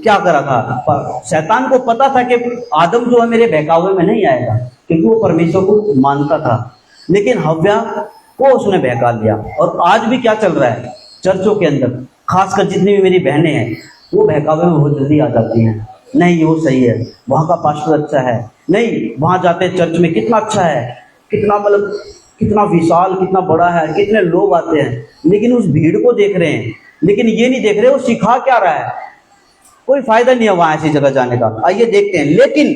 क्या करा था, शैतान को पता था कि आदम जो है मेरे बहकावे में नहीं आएगा, क्योंकि वो परमेश्वर को मानता था, लेकिन हव्या को उसने बहका लिया। और आज भी क्या चल रहा है चर्चों के अंदर, खासकर जितनी भी मेरी बहनें हैं, वो बहकावे में बहुत जल्दी आ जाती हैं। नहीं वो सही है, वहाँ का पास्टर अच्छा है, नहीं वहाँ जाते चर्च में कितना अच्छा है, कितना मतलब कितना विशाल, कितना बड़ा है, कितने लोग आते हैं, लेकिन उस भीड़ को देख रहे हैं, लेकिन ये नहीं देख रहे वो सिखा क्या रहा है। कोई फायदा नहीं है वहाँ ऐसी जगह जाने का। आइए देखते हैं, लेकिन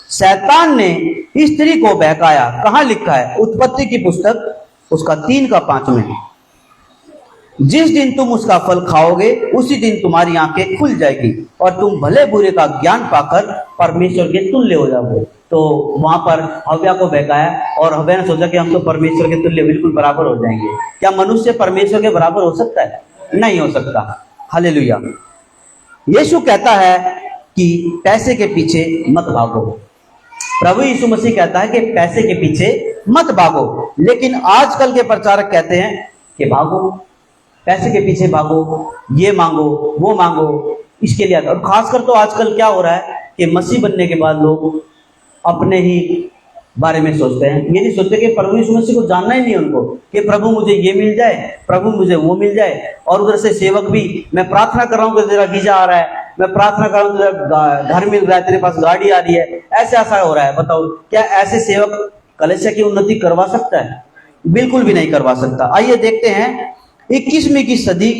शैतान ने स्त्री को बहकाया। कहाँ लिखा है, उत्पत्ति की पुस्तक उसका 3 का 5 में, जिस दिन तुम उसका फल खाओगे उसी दिन तुम्हारी आंखें खुल जाएगी और तुम भले बुरे का ज्ञान पाकर परमेश्वर के तुल्य हो जाओगे। तो वहां पर हव्या को बहकाया और हव्या ने सोचा कि हम तो परमेश्वर के तुल्य बिल्कुल बराबर हो जाएंगे। क्या मनुष्य परमेश्वर के बराबर हो सकता है? नहीं हो सकता। हालेलुया। यीशु कहता है कि पैसे के पीछे मत भागो। प्रभु यीशु मसीह कहता है कि पैसे के पीछे मत भागो, लेकिन आजकल के प्रचारक कहते हैं कि भागो, पैसे के पीछे भागो, ये मांगो, वो मांगो, इसके लिए। और खासकर तो आजकल क्या हो रहा है कि मसीह बनने के बाद लोग अपने ही बारे में सोचते हैं, ये नहीं सोचते कि प्रभु यीशु मसीह को जानना ही नहीं उनको, कि प्रभु मुझे ये मिल जाए, प्रभु मुझे वो मिल जाए। और उधर से सेवक भी, मैं प्रार्थना कर रहा हूँ कि तेरा वीजा आ रहा है, मैं प्रार्थना कर रहा हूँ तेरा घर मिल रहा है, तेरे पास गाड़ी आ रही है, ऐसा हो रहा है। बताओ क्या ऐसे सेवक कलीसिया की उन्नति करवा सकता है? बिल्कुल भी नहीं करवा सकता। आइए देखते हैं, 21वीं की सदी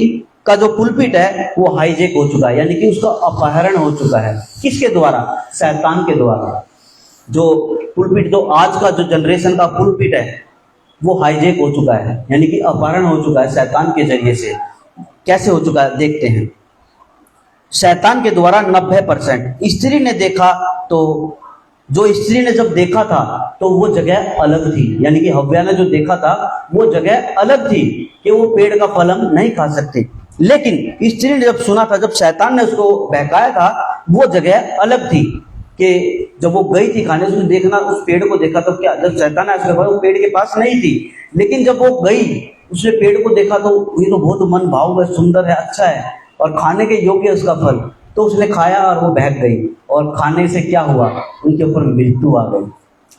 का जो पुलपिट है वो हाईजेक हो चुका है, यानी कि उसका अपहरण हो चुका है। किसके द्वारा? शैतान के द्वारा। जो पुलपिट, जो आज का जो जनरेशन का पुलपिट है वो हाईजेक हो चुका है, यानी कि अपहरण हो चुका है शैतान के जरिए से। कैसे हो चुका है देखते हैं। शैतान के द्वारा 90%। स्त्री ने देखा, तो जो स्त्री ने जब देखा था तो वो जगह अलग थी, यानी कि हव्या ने जो देखा था वो जगह अलग थी कि वो पेड़ का फल हम नहीं खा सकते। लेकिन स्त्री ने जब सुना था, जब शैतान ने उसको बहकाया था, वो जगह अलग थी कि जब वो गई थी खाने, उसने देखना, उस पेड़ को देखा तो क्या, जब शैतान ने उसके वो पेड़ के पास नहीं थी, लेकिन जब वो गई उसने पेड़ को देखा तो ये तो बहुत मन भाव है, सुंदर है, अच्छा है और खाने के योग्य है उसका फल। तो उसने खाया और वो बहक गई, और खाने से क्या हुआ, उनके ऊपर मृत्यु आ गई।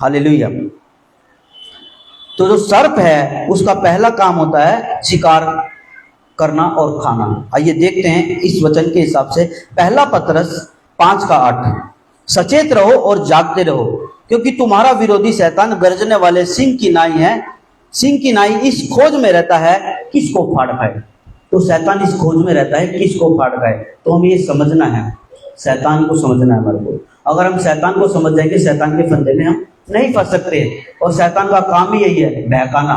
हालेलुया। तो जो सर्प है उसका पहला काम होता है शिकार करना और खाना। आइए देखते हैं इस वचन के हिसाब से, पहला पतरस 5 का 8। सचेत रहो और जागते रहो, क्योंकि तुम्हारा विरोधी शैतान गर्जने वाले सिंह की नाई है, सिंह की नाई इस खोज में रहता है किसको फाड़ खाए। तो शैतान इस खोज में रहता है किसको फाड़ खाए। तो हमें ये समझना है, शैतान को समझना है हमारे को। अगर हम शैतान को समझ जाएंगे, शैतान के फंदे में हम नहीं फंस सकते। और शैतान का काम ही यही है, बहकाना।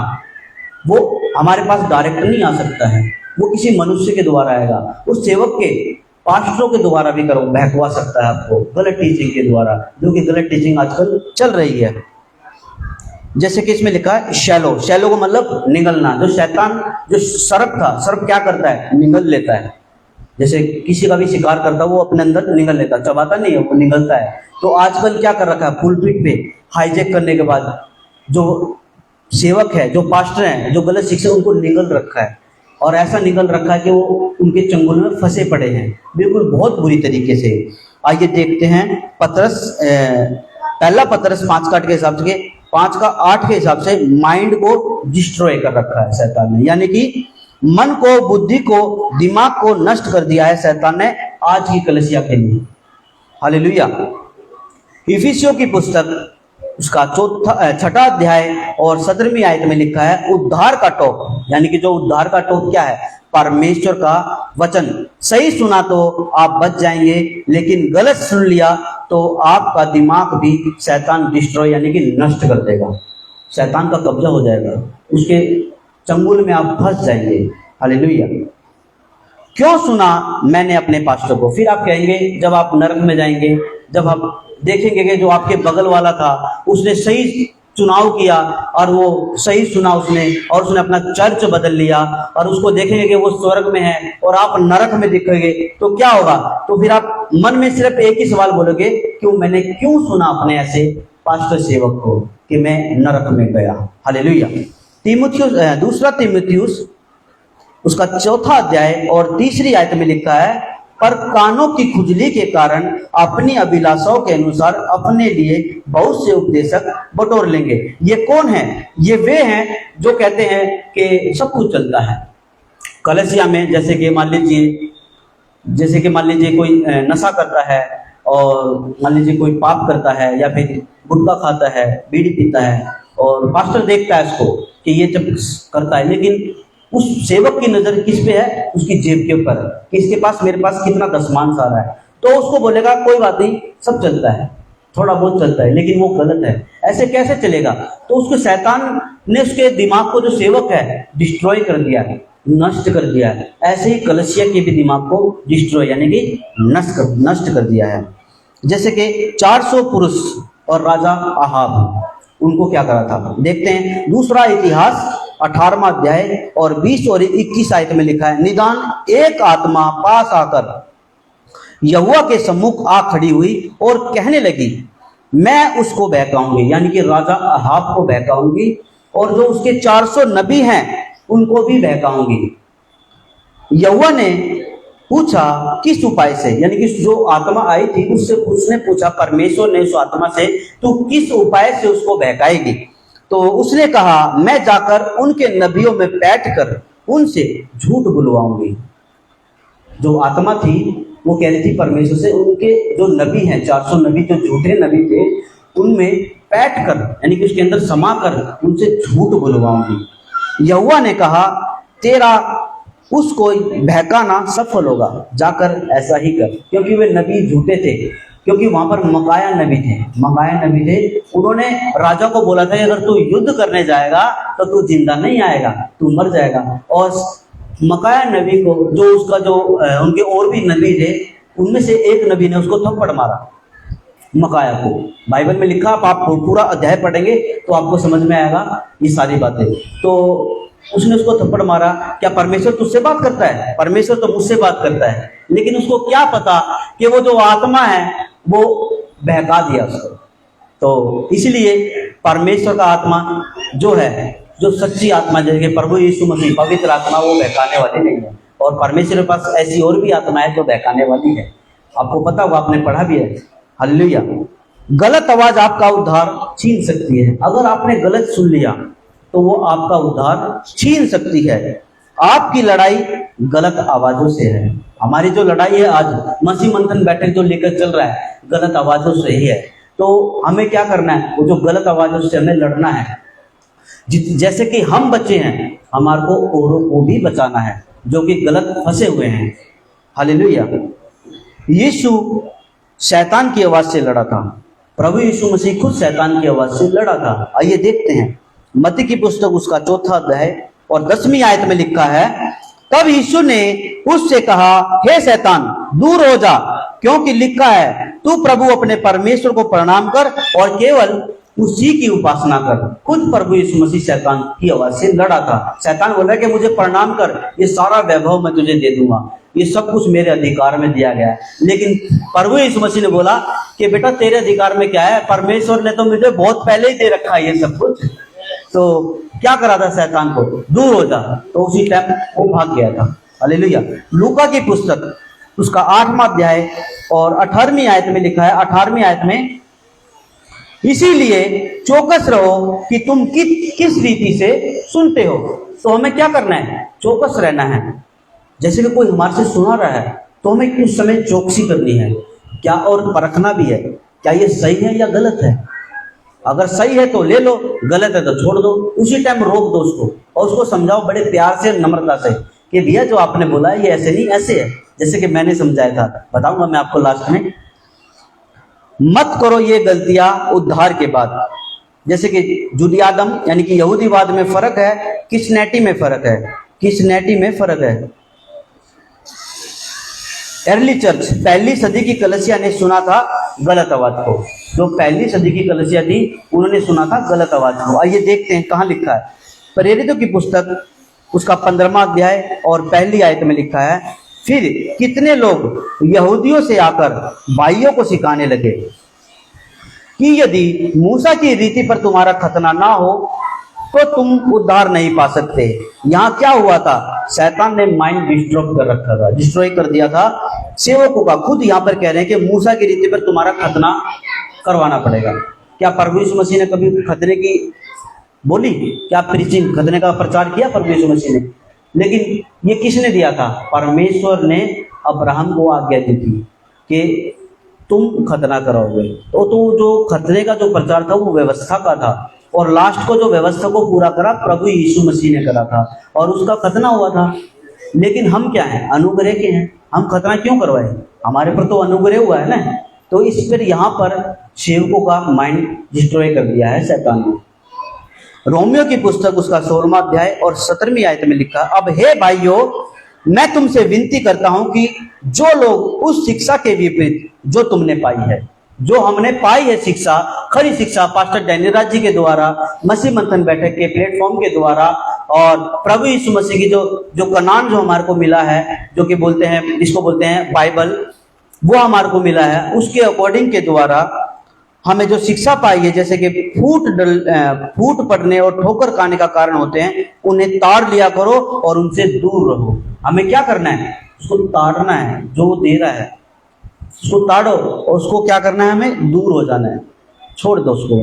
वो हमारे पास डायरेक्ट नहीं आ सकता है, वो किसी मनुष्य के द्वारा आएगा, उस सेवक के, पास्टरों के द्वारा भी करो बहकवा सकता है आपको, गलत टीचिंग के द्वारा, जो कि गलत टीचिंग आजकल चल रही है। जैसे कि इसमें लिखा है शैलो, शैलो को मतलब निगलना। जो शैतान, जो सर्प था, सर्प क्या करता है, निगल लेता है। जैसे किसी का भी शिकार करता है, वो अपने अंदर निगल लेता है, चबाता नहीं है, वो निगलता है। तो आजकल क्या कर रखा है, पुलपिट पे हाईजैक करने के बाद जो सेवक है, जो पास्टर हैं, जो गलत शिक्षा, उनको निगल रखा है। और ऐसा निगल रखा है कि वो उनके चंगुल में फंसे पड़े हैं, बिल्कुल बहुत बुरी तरीके से। आइए देखते हैं पतरस, पहला पतरस 5:8 के हिसाब से, 5:8 के हिसाब से माइंड को डिस्ट्रॉय कर रखा है शैतान ने, यानी कि मन को, बुद्धि को, दिमाग को नष्ट कर दिया है शैतान ने आज की कलीसिया के लिए। हालेलुया। इफिसियों की पुस्तक उसका 6ठा अध्याय और 17वीं आयत में लिखा है उद्धार का टोप, यानी कि जो उद्धार का टोप क्या है, परमेश्वर का वचन। सही सुना तो आप बच जाएंगे, लेकिन गलत सुन लिया तो आपका दिमाग भी शैतान डिस्ट्रॉय यानी कि नष्ट कर देगा। शैतान का कब्जा हो जाएगा, उसके चंगुल में आप फंस जाएंगे। हालेलुया। क्यों सुना मैंने अपने पास्टर को? फिर आप कहेंगे जब आप नरक में जाएंगे, जब आप देखेंगे कि जो आपके बगल वाला था उसने सही चुनाव किया और वो सही सुना उसने, और उसने अपना चर्च बदल लिया, और उसको देखेंगे कि वो स्वर्ग में है और आप नरक में दिखेंगे, तो क्या होगा? तो फिर आप मन में सिर्फ एक ही सवाल बोलोगे, मैंने क्यों सुना अपने ऐसे पास्टर सेवक को कि मैं नरक में गया। हालेलुया। तीमुथियुस, दूसरा तीमुथियुस उसका 4ठा अध्याय और 3री आयत में लिखा है पर कानों की खुजली के कारण अपनी अभिलाषाओं के अनुसार अपने लिए बहुत से उपदेशक बटोर लेंगे। ये कौन है? ये वे हैं जो कहते हैं कि सब कुछ चलता है कलीसिया में। जैसे कि मान लीजिए कोई नशा करता है, और मान लीजिए कोई पाप करता है, या फिर गुटखा खाता है, बीड़ी पीता है, और पास्टर देखता है उसको कि ये जब करता है, लेकिन उस सेवक की नजर किस पे है? उसकी जेब के ऊपर, कि इसके पास, मेरे पास कितना दशमांश आ रहा है। तो उसको बोलेगा कोई बात नहीं, सब चलता है, थोड़ा बहुत चलता है, लेकिन वो गलत है। ऐसे कैसे चलेगा? तो उसको शैतान ने उसके दिमाग को, जो सेवक है, डिस्ट्रॉय कर दिया है, नष्ट कर दिया है। ऐसे ही कलीसिया के भी दिमाग को डिस्ट्रॉय यानी कि नष्ट कर दिया है। जैसे कि 400 पुरुष और राजा आहाब, उनको क्या करा था देखते हैं। दूसरा इतिहास 18वां अध्याय और 20 और 21 आयत में लिखा है निदान एक आत्मा पास आकर यहोवा के सम्मुख आ खड़ी हुई और कहने लगी मैं उसको बहकाऊंगी, यानी कि राजा आहाब को बहकाऊंगी, और जो उसके 400 नबी हैं उनको भी बहकाऊंगी। यहोवा ने पूछा किस उपाय से, यानी कि जो आत्मा आई थी उसने पूछा, परमेश्वर ने उस आत्मा से, तू किस उपाय से उसको बहकाएगी? तो उसने कहा मैं जाकर उनके नबियों में बैठकर उनसे झूठ बुलवाऊंगी। जो आत्मा थी वो कह रही थी परमेश्वर से, उनके जो नबी हैं, 400 नबी जो झूठे नबी थे, उनमें बैठकर यानी कि उसके अंदर समा कर उनसे झूठ बुलवाऊंगी। यहोवा ने कहा तेरा उसको बहकाना सफल होगा, जाकर ऐसा ही कर। क्योंकि वे नबी झूठे थे, क्योंकि वहां पर मकाया नबी थे, उन्होंने राजा को बोला था अगर तू युद्ध करने जाएगा तो तू जिंदा नहीं आएगा, तू मर जाएगा। और मकाया नबी को, जो उसका जो उनके और भी नबी थे, उनमें से एक नबी ने उसको थप्पड़ मारा, मकाया को। बाइबल में लिखा, आप पूरा अध्याय पढ़ेंगे तो आपको समझ में आएगा ये सारी बातें। तो उसने उसको थप्पड़ मारा। क्या परमेश्वर तुझसे बात करता है? परमेश्वर तो मुझसे बात करता है, लेकिन उसको क्या पता कि वो जो आत्मा है वो बहका दिया उसको। तो इसलिए परमेश्वर का आत्मा जो है, जो सच्ची आत्मा, जैसे प्रभु यीशु मसीह पवित्र आत्मा, वो बहकाने वाली नहीं है। और परमेश्वर के पास ऐसी और भी आत्मा है जो बहकाने वाली है, आपको पता होगा, आपने पढ़ा भी है। हालेलुया। गलत आवाज आपका उद्धार छीन सकती है। अगर आपने गलत सुन लिया तो वो आपका उद्धार छीन सकती है। आपकी लड़ाई गलत आवाजों से है। हमारी जो लड़ाई है आज मसीह मंथन बैठक जो लेकर चल रहा है, गलत आवाजों से ही है। तो हमें क्या करना है, वो जो गलत आवाजों से हमें लड़ना है। जैसे कि हम बच्चे हैं, हमारे को औरों को भी बचाना है जो कि गलत फंसे हुए हैं। हालेलुया। यीशु शैतान की आवाज से लड़ा था। प्रभु यीशु मसीह खुद शैतान की आवाज से लड़ा था। आइए देखते हैं मत्ती की पुस्तक उसका 4 अध्याय और 10वीं आयत में लिखा है, तब यीशु ने उससे कहा, हे शैतान दूर हो जा, क्योंकि लिखा है, तू प्रभु अपने परमेश्वर को प्रणाम कर और केवल उसी की उपासना कर। खुद प्रभु यीशु मसीह शैतान की आवाज से लड़ा था। शैतान बोल रहा है कि मुझे प्रणाम कर, ये सारा वैभव मैं तुझे दे दूंगा, ये सब कुछ मेरे अधिकार में दिया गया है। लेकिन प्रभु यीशु मसीह ने बोला कि बेटा तेरे अधिकार में क्या है, परमेश्वर ने तो मुझे बहुत पहले ही दे रखा है ये सब कुछ। तो क्या करा था शैतान को, दूर हो जा, तो उसी टाइम वो भाग गया था। हालेलुया। लूका की पुस्तक उसका 8वां अध्याय और 18वीं आयत में लिखा है, 18वीं आयत में, इसीलिए चौकस रहो कि तुम किस रीति से सुनते हो। तो हमें क्या करना है, चौकस रहना है। जैसे कि कोई हमारे से सुना रहा है तो हमें उस समय चौकसी करनी है क्या, और परखना भी है क्या ये सही है या गलत है। अगर सही है तो ले लो, गलत है तो छोड़ दो। उसी टाइम रोक दो उसको और उसको समझाओ बड़े प्यार से, नम्रता से कि भैया जो आपने बोला है ये ऐसे नहीं ऐसे है, जैसे कि मैंने समझाया था। बताऊंगा मैं आपको लास्ट में। मत करो ये गलतियां उद्धार के बाद। जैसे कि जुडियादम यानी कि यहूदीवाद में फर्क है, क्रिश्चियनिटी में फर्क है, क्रिश्चियनिटी में फर्क है। अर्ली चर्च पहली सदी की कलीसिया ने सुना था गलत आवाज को। जो पहली सदी की कलीसिया थी उन्होंने सुना था गलत आवाज को। आइए देखते हैं कहाँ लिखा है। प्रेरितों की पुस्तक उसका 15वां अध्याय और पहली आयत में लिखा है, फिर कितने लोग यहूदियों से आकर भाइयों को सिखाने लगे कि यदि मूसा की रीति पर तुम्हारा खतना ना हो तो तुम उद्धार नहीं पा सकते। यहाँ क्या हुआ था, शैतान ने माइंड डिस्ट्रॉय कर दिया था सेवकों का। खुद यहाँ पर कह रहे हैं कि मूसा की रीति पर तुम्हारा खतना करवाना पड़ेगा। क्या प्रभु यीशु मसीह ने कभी खतने की बोली? क्या प्रीचिंग खतने का प्रचार किया प्रभु यीशु मसीह ने? लेकिन ये किसने दिया था? परमेश्वर ने अब्राहम को आज्ञा दी थी कि तुम खतना कराओगे। तो जो खतने का जो प्रचार था वो व्यवस्था का था, और लास्ट को जो व्यवस्था को पूरा करा प्रभु यीशु मसीह ने करा था और उसका खतना हुआ था। लेकिन हम क्या हैं, अनुग्रह के हैं। हम खतना क्यों करवाए? हमारे पर तो अनुग्रह हुआ है ना। तो इस पर यहाँ पर सेवकों का माइंड डिस्ट्रॉय कर दिया है शैतान ने। रोमियो की पुस्तक उसका 16वां अध्याय और 17वीं आयत में लिखा, अब हे भाइयों मैं तुमसे विनती करता हूं कि जो लोग उस शिक्षा के विपरीत जो तुमने पाई है, जो हमने पाई है शिक्षा, खरी शिक्षा पास्टर डैनियल राज जी के द्वारा, मसीह मंथन बैठक के प्लेटफॉर्म के द्वारा, और प्रभु यीशु मसीह की जो कनान जो हमारे को मिला है, जो कि बोलते हैं, जिसको बोलते हैं बाइबल, वो हमारे को मिला है, उसके अकॉर्डिंग के द्वारा हमें जो शिक्षा पाई है, जैसे कि फूट पड़ने और ठोकर खाने का कारण होते हैं, उन्हें ताड़ लिया करो और उनसे दूर रहो। हमें क्या करना है? उसको ताड़ना है। जो दे रहा है उसको ताड़ो और उसको क्या करना है? हमें दूर हो जाना है, छोड़ दो उसको।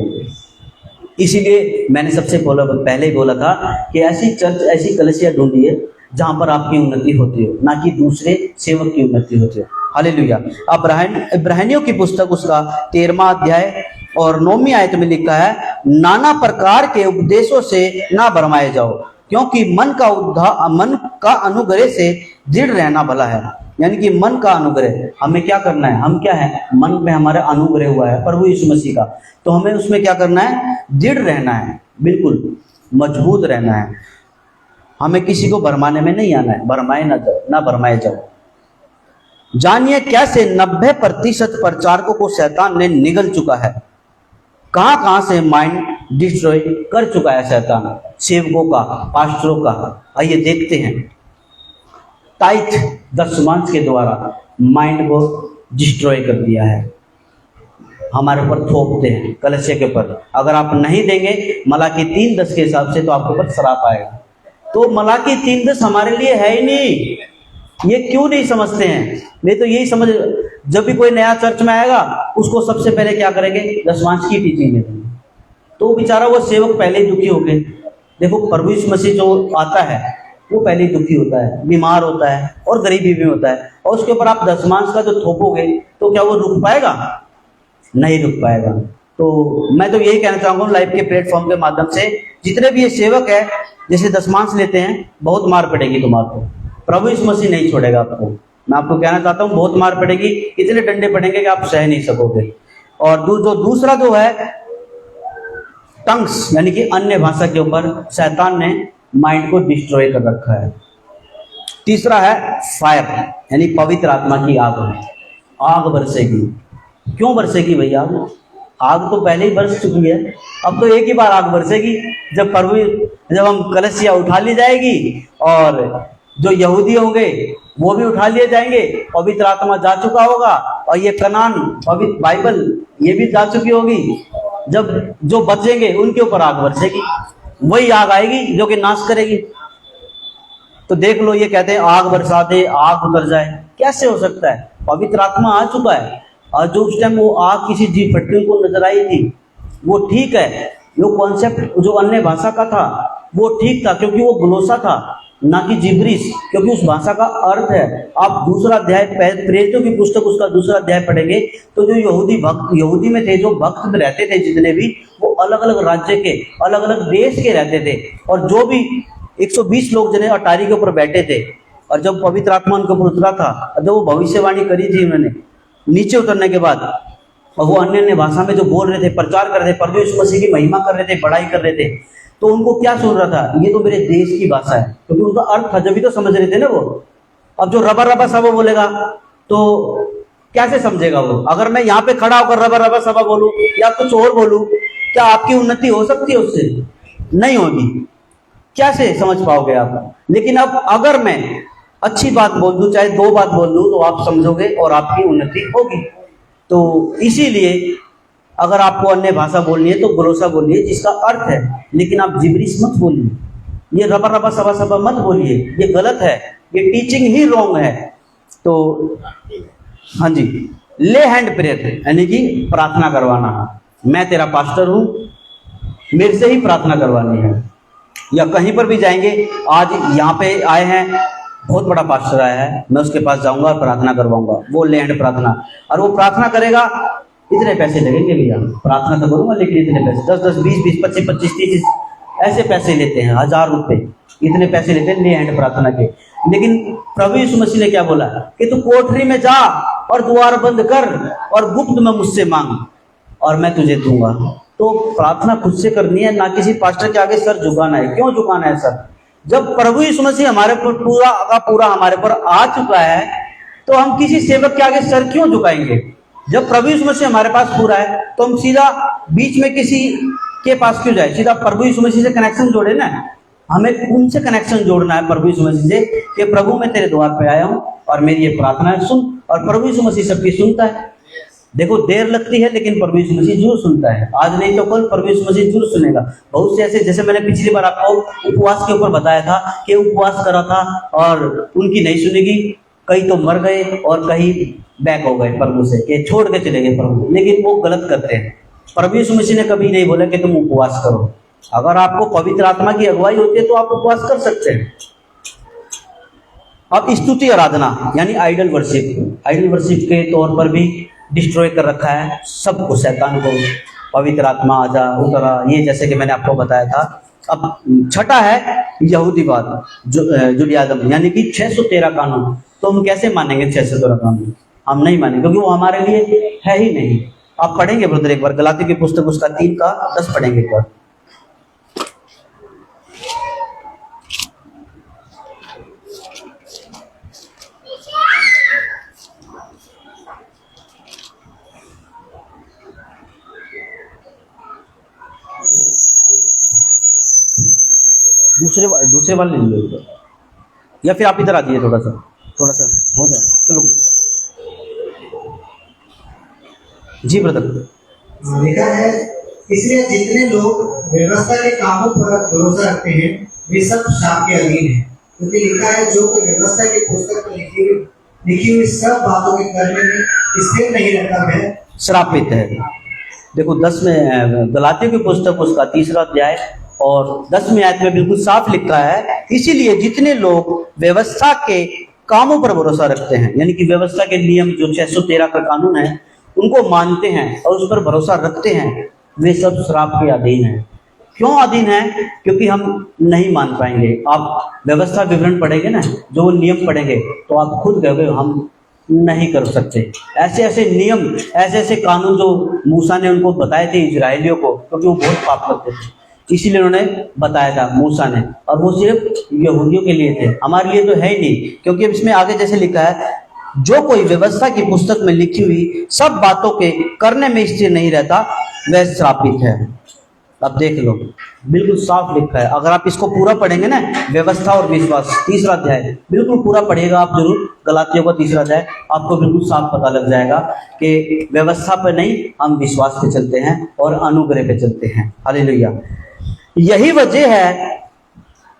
इसीलिए मैंने सबसे पहले ही बोला था कि ऐसी चर्च, ऐसी कलीसिया ढूंढिए जहां पर आपकी उन्नति होती हो, ना कि दूसरे सेवक की उन्नति होती हो। हालेलुया। इब्रानियों की पुस्तक उसका 13वां अध्याय और 9वीं आयत में लिखा है, नाना प्रकार के उपदेशों से ना भरमाए जाओ, क्योंकि मन का अनुग्रह से दृढ़ रहना भला है। यानी कि मन का अनुग्रह, हमें क्या करना है? हम क्या है? मन में हमारा अनुग्रह हुआ है प्रभु यीशु मसीह का, तो हमें उसमें क्या करना है? दृढ़ रहना है, बिल्कुल मजबूत रहना है। हमें किसी को भरमाने में नहीं आना है, ना भरमाए जाओ। जानिए कैसे 90% प्रचारकों को शैतान ने निगल चुका है। कहां से माइंड डिस्ट्रॉय कर चुका है शैतान, सेवकों का, पास्टरों का। आइए देखते हैं। टाइथ दशमांश के द्वारा माइंड को डिस्ट्रॉय कर दिया है, हमारे ऊपर थोपते हैं कलीसिया के ऊपर। अगर आप नहीं देंगे मलाकी 3:10 के हिसाब से, तो आपके ऊपर श्राप आएगा। तो मलाकी 3:10 हमारे लिए है ही नहीं। ये क्यों नहीं समझते हैं? नहीं तो यही समझ, जब भी कोई नया चर्च में आएगा उसको सबसे पहले क्या करेंगे? दशमांश की टीचिंग देंगे। तो बेचारा वो सेवक पहले ही दुखी हो गए। देखो प्रभु यीशु मसीह जो आता है वो पहले ही दुखी होता है, बीमार होता है और गरीबी में होता है, और उसके ऊपर आप दशमांश का जो थोपोगे तो क्या वो रुक पाएगा? नहीं रुक पाएगा। तो मैं तो यही कहना चाहूंगा लाइव के प्लेटफॉर्म के माध्यम से, जितने भी ये सेवक है जैसे दशमांश लेते हैं, बहुत मार पड़ेगी तुम्हारे को, प्रभु यीशु मसीह नहीं छोड़ेगा आपको। मैं आपको कहना चाहता हूँ बहुत मार पड़ेगी, इतने डंडे पड़ेंगे कि आप सह नहीं सकोगे। और जो दूसरा जो है टंग्स यानी कि अन्य भाषा के ऊपर शैतान ने माइंड को डिस्ट्रॉय कर रखा है। तीसरा है फायर यानी पवित्र आत्मा की आग। आग बरसेगी। क्यों बरसेगी भैया? आग तो पहले ही बरस चुकी है, अब तो एक ही बार आग बरसेगी जब हम कलसिया उठा ली जाएगी और जो यहूदी होंगे वो भी उठा लिए जाएंगे, पवित्र आत्मा जा चुका होगा और ये कनान पवित्र बाइबल ये भी जा चुकी होगी। जब जो बचेंगे उनके ऊपर आग बरसेगी, वही आग आएगी जो कि नाश करेगी। तो देख लो, ये कहते हैं आग बरसा दे, आग उतर जाए, कैसे हो सकता है? पवित्र आत्मा आ चुका है। और जो उस टाइम वो आग किसी जीव फटके को नजर आई थी वो ठीक है, वो कॉन्सेप्ट जो अन्य भाषा का था वो ठीक था क्योंकि वो ग्लोसा था, ना कि जिब्रिश, क्योंकि उस भाषा का अर्थ है। आप दूसरा अध्याय प्रेरितों की पुस्तक उसका दूसरा अध्याय पढ़ेंगे तो जो यहूदी में थे, जो भक्त रहते थे जितने भी, वो अलग अलग राज्य के अलग अलग देश के रहते थे। और जो भी 120 लोग जिन्हें अटारी के ऊपर बैठे थे, और जब पवित्र आत्मा उनके ऊपर उतरा था, जब वो भविष्यवाणी करी थी उन्होंने नीचे उतरने के बाद, और वो अन्य भाषा में जो बोल रहे थे, प्रचार कर रहे थे, प्रभु यीशु मसीह की महिमा कर रहे थे, बड़ाई कर रहे थे, तो उनको क्या सुन रहा था? ये तो मेरे देश की भाषा है, क्योंकि उनका अर्थ था, जब भी तो समझ रहे थे ना वो। अब जो रबा रबा सबा बोलेगा तो कैसे समझेगा वो? अगर मैं यहाँ पे खड़ा होकर रबा रबा सबा बोलूं या कुछ और बोलूं, क्या आपकी उन्नति हो सकती है उससे? नहीं होगी। कैसे समझ पाओगे आप? लेकिन अब अगर मैं अच्छी बात बोल दूं, चाहे 2 बात बोल दूं, तो आप समझोगे और आपकी उन्नति होगी। तो इसीलिए अगर आपको अन्य भाषा बोलनी है तो ग्लोसा बोलिए जिसका अर्थ है, लेकिन आप जिब्रिश मत बोलिए, ये रबा रबा सबा सबा मत बोलिए, ये गलत है, ये टीचिंग ही रॉन्ग है। तो हाँ जी, ले हैंड प्रेयर यानी कि प्रार्थना करवाना। मैं तेरा पास्टर हूं, मेरे से ही प्रार्थना करवानी है। या कहीं पर भी जाएंगे, आज यहाँ पे आए हैं, बहुत बड़ा पास्टर आया है, मैं उसके पास जाऊंगा और प्रार्थना करवाऊंगा, वो ले हैंड प्रार्थना, और वो प्रार्थना करेगा, इतने पैसे लगेंगे भैया, प्रार्थना तो करूंगा लेकिन इतने पैसे, 10-10, 20-20, 25-25, 30 ऐसे पैसे लेते हैं, 1000 रुपए इतने पैसे लेते हैं ले हैंड प्रार्थना के। लेकिन प्रभु यीशु मसीह ने क्या बोला कि तू कोठरी में जा और द्वार बंद कर और गुप्त में मुझसे मांग और मैं तुझे दूंगा। तो प्रार्थना खुद से करनी है, ना किसी पास्टर के आगे सर झुकाना है। क्यों झुकाना है सर? जब प्रभु यीशु मसीह हमारे पर पूरा का पूरा हमारे पर आ चुका है तो हम किसी सेवक के आगे सर क्यों झुकाएंगे? जब प्रभु यीशु मसीह हमारे पास पूरा है तो हम सीधा बीच में किसी के पास क्यों जाए? सीधा प्रभु यीशु मसीह से कनेक्शन जोड़े ना, हमें उनसे कनेक्शन जोड़ना है प्रभु यीशु मसीह से कि प्रभु मैं तेरे द्वार पे आया हूं और मेरी ये प्रार्थना है सुन। और प्रभु यीशु मसीह सबकी सुनता है। देखो देर लगती है लेकिन प्रभु यीशु मसीह जरूर सुनता है, आज नहीं तो कल प्रभु यीशु मसीह जरूर सुनेगा। बहुत से ऐसे, जैसे मैंने पिछली बार आपको उपवास के ऊपर बताया था कि उपवास करा था और उनकी नहीं सुनेगी, कई तो मर गए और कहीं बैक हो गए प्रभु से, कि छोड़ के चले गए प्रभु। लेकिन वो गलत करते हैं। प्रभु यीशु मसीह ने कभी नहीं बोला कि तुम उपवास करो। अगर आपको पवित्र आत्मा की अगुवाई होती है तो आप उपवास कर सकते हैं। अब स्तुति आराधना यानी आइडल वर्शिप के तौर पर भी डिस्ट्रॉय कर रखा है सबको, शैतान को। पवित्र आत्मा आजा उतरा, ये जैसे कि मैंने आपको बताया था। अब छठा है यहूदीवाद, जुडियाज्म यानी कि 613 कानून। तो हम कैसे मानेंगे 613 कानून? हम नहीं मानेंगे क्योंकि वो हमारे लिए है ही नहीं। आप पढ़ेंगे ब्रदर एक बार गलाती की पुस्तक उसका 3 का 10 पढ़ेंगे एक बार। दूसरे वाले ले लो या फिर आप इधर आ जाइए, थोड़ा सा हो जाए। चलो जी ब्रदर। लिखा है, इसलिए जितने लोग व्यवस्था के कामों पर भरोसा रखते हैं वे सब शाप के अधीन हैं, क्योंकि लिखा है जो कोई व्यवस्था की पुस्तक में लिखी हुई सब बातों के करने में स्थिर नहीं रहता है श्रापित है। देखो 10 में गलातियों की पुस्तक उसका 3रा अध्याय और 10वीं आयत में बिल्कुल साफ लिखा है, इसीलिए जितने लोग व्यवस्था के कामों पर भरोसा रखते हैं, यानी कि व्यवस्था के नियम जो 613 का कानून है उनको मानते हैं और उस पर भरोसा रखते हैं, वे सब श्राप के अधीन हैं। क्यों अधीन है? क्योंकि हम नहीं मान पाएंगे। आप व्यवस्था विवरण पढ़ेंगे ना, जो नियम पढ़ेंगे, तो आप खुद कहोगे हम नहीं कर सकते। ऐसे ऐसे नियम, ऐसे ऐसे कानून जो मूसा ने उनको बताए थे इजरायलियों को, क्योंकि वो बहुत पाप करते थे, इसीलिए उन्होंने बताया था मूसा ने, और वो सिर्फ यहूदियों के लिए थे, हमारे लिए तो है ही नहीं। क्योंकि इसमें आगे जैसे लिखा है, जो कोई व्यवस्था की पुस्तक में लिखी हुई सब बातों के करने में स्थिर नहीं रहता, वह श्रापित है। अब देख लो, बिल्कुल साफ लिखा है। अगर आप इसको पूरा पढ़ेंगे ना, व्यवस्था और विश्वास 3रा अध्याय बिल्कुल पूरा पढ़िएगा आप जरूर, गलातियों का 3रा अध्याय, आपको बिल्कुल साफ पता लग जाएगा कि व्यवस्था पे नहीं, हम विश्वास पे चलते हैं और अनुग्रह पे चलते हैं। हालेलुया। यही वजह है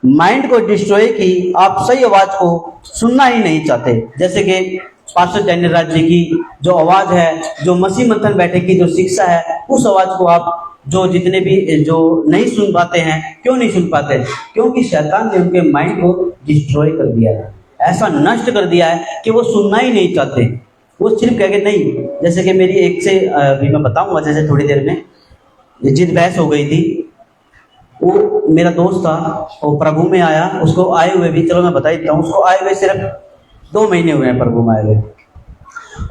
माइंड को डिस्ट्रॉय की, आप सही आवाज को सुनना ही नहीं चाहते। जैसे कि पास्टर डैनियल राज जी की जो आवाज है, जो मसीह मंथन बैठे की जो शिक्षा है, उस आवाज को आप जो जितने भी जो नहीं सुन पाते हैं, क्यों नहीं सुन पाते? क्योंकि शैतान ने उनके माइंड को डिस्ट्रॉय कर दिया है, ऐसा नष्ट कर दिया है कि वो सुनना ही नहीं चाहते। वो सिर्फ कह के नहीं, जैसे कि मेरी एक से अभी मैं बताऊंगा, जैसे थोड़ी देर में जिद बहस हो गई थी। वो मेरा दोस्त था, वो प्रभु में आया, उसको आए हुए भी, चलो मैं बता देता हूँ, उसको आए हुए सिर्फ 2 महीने हुए हैं प्रभु में आए हुए।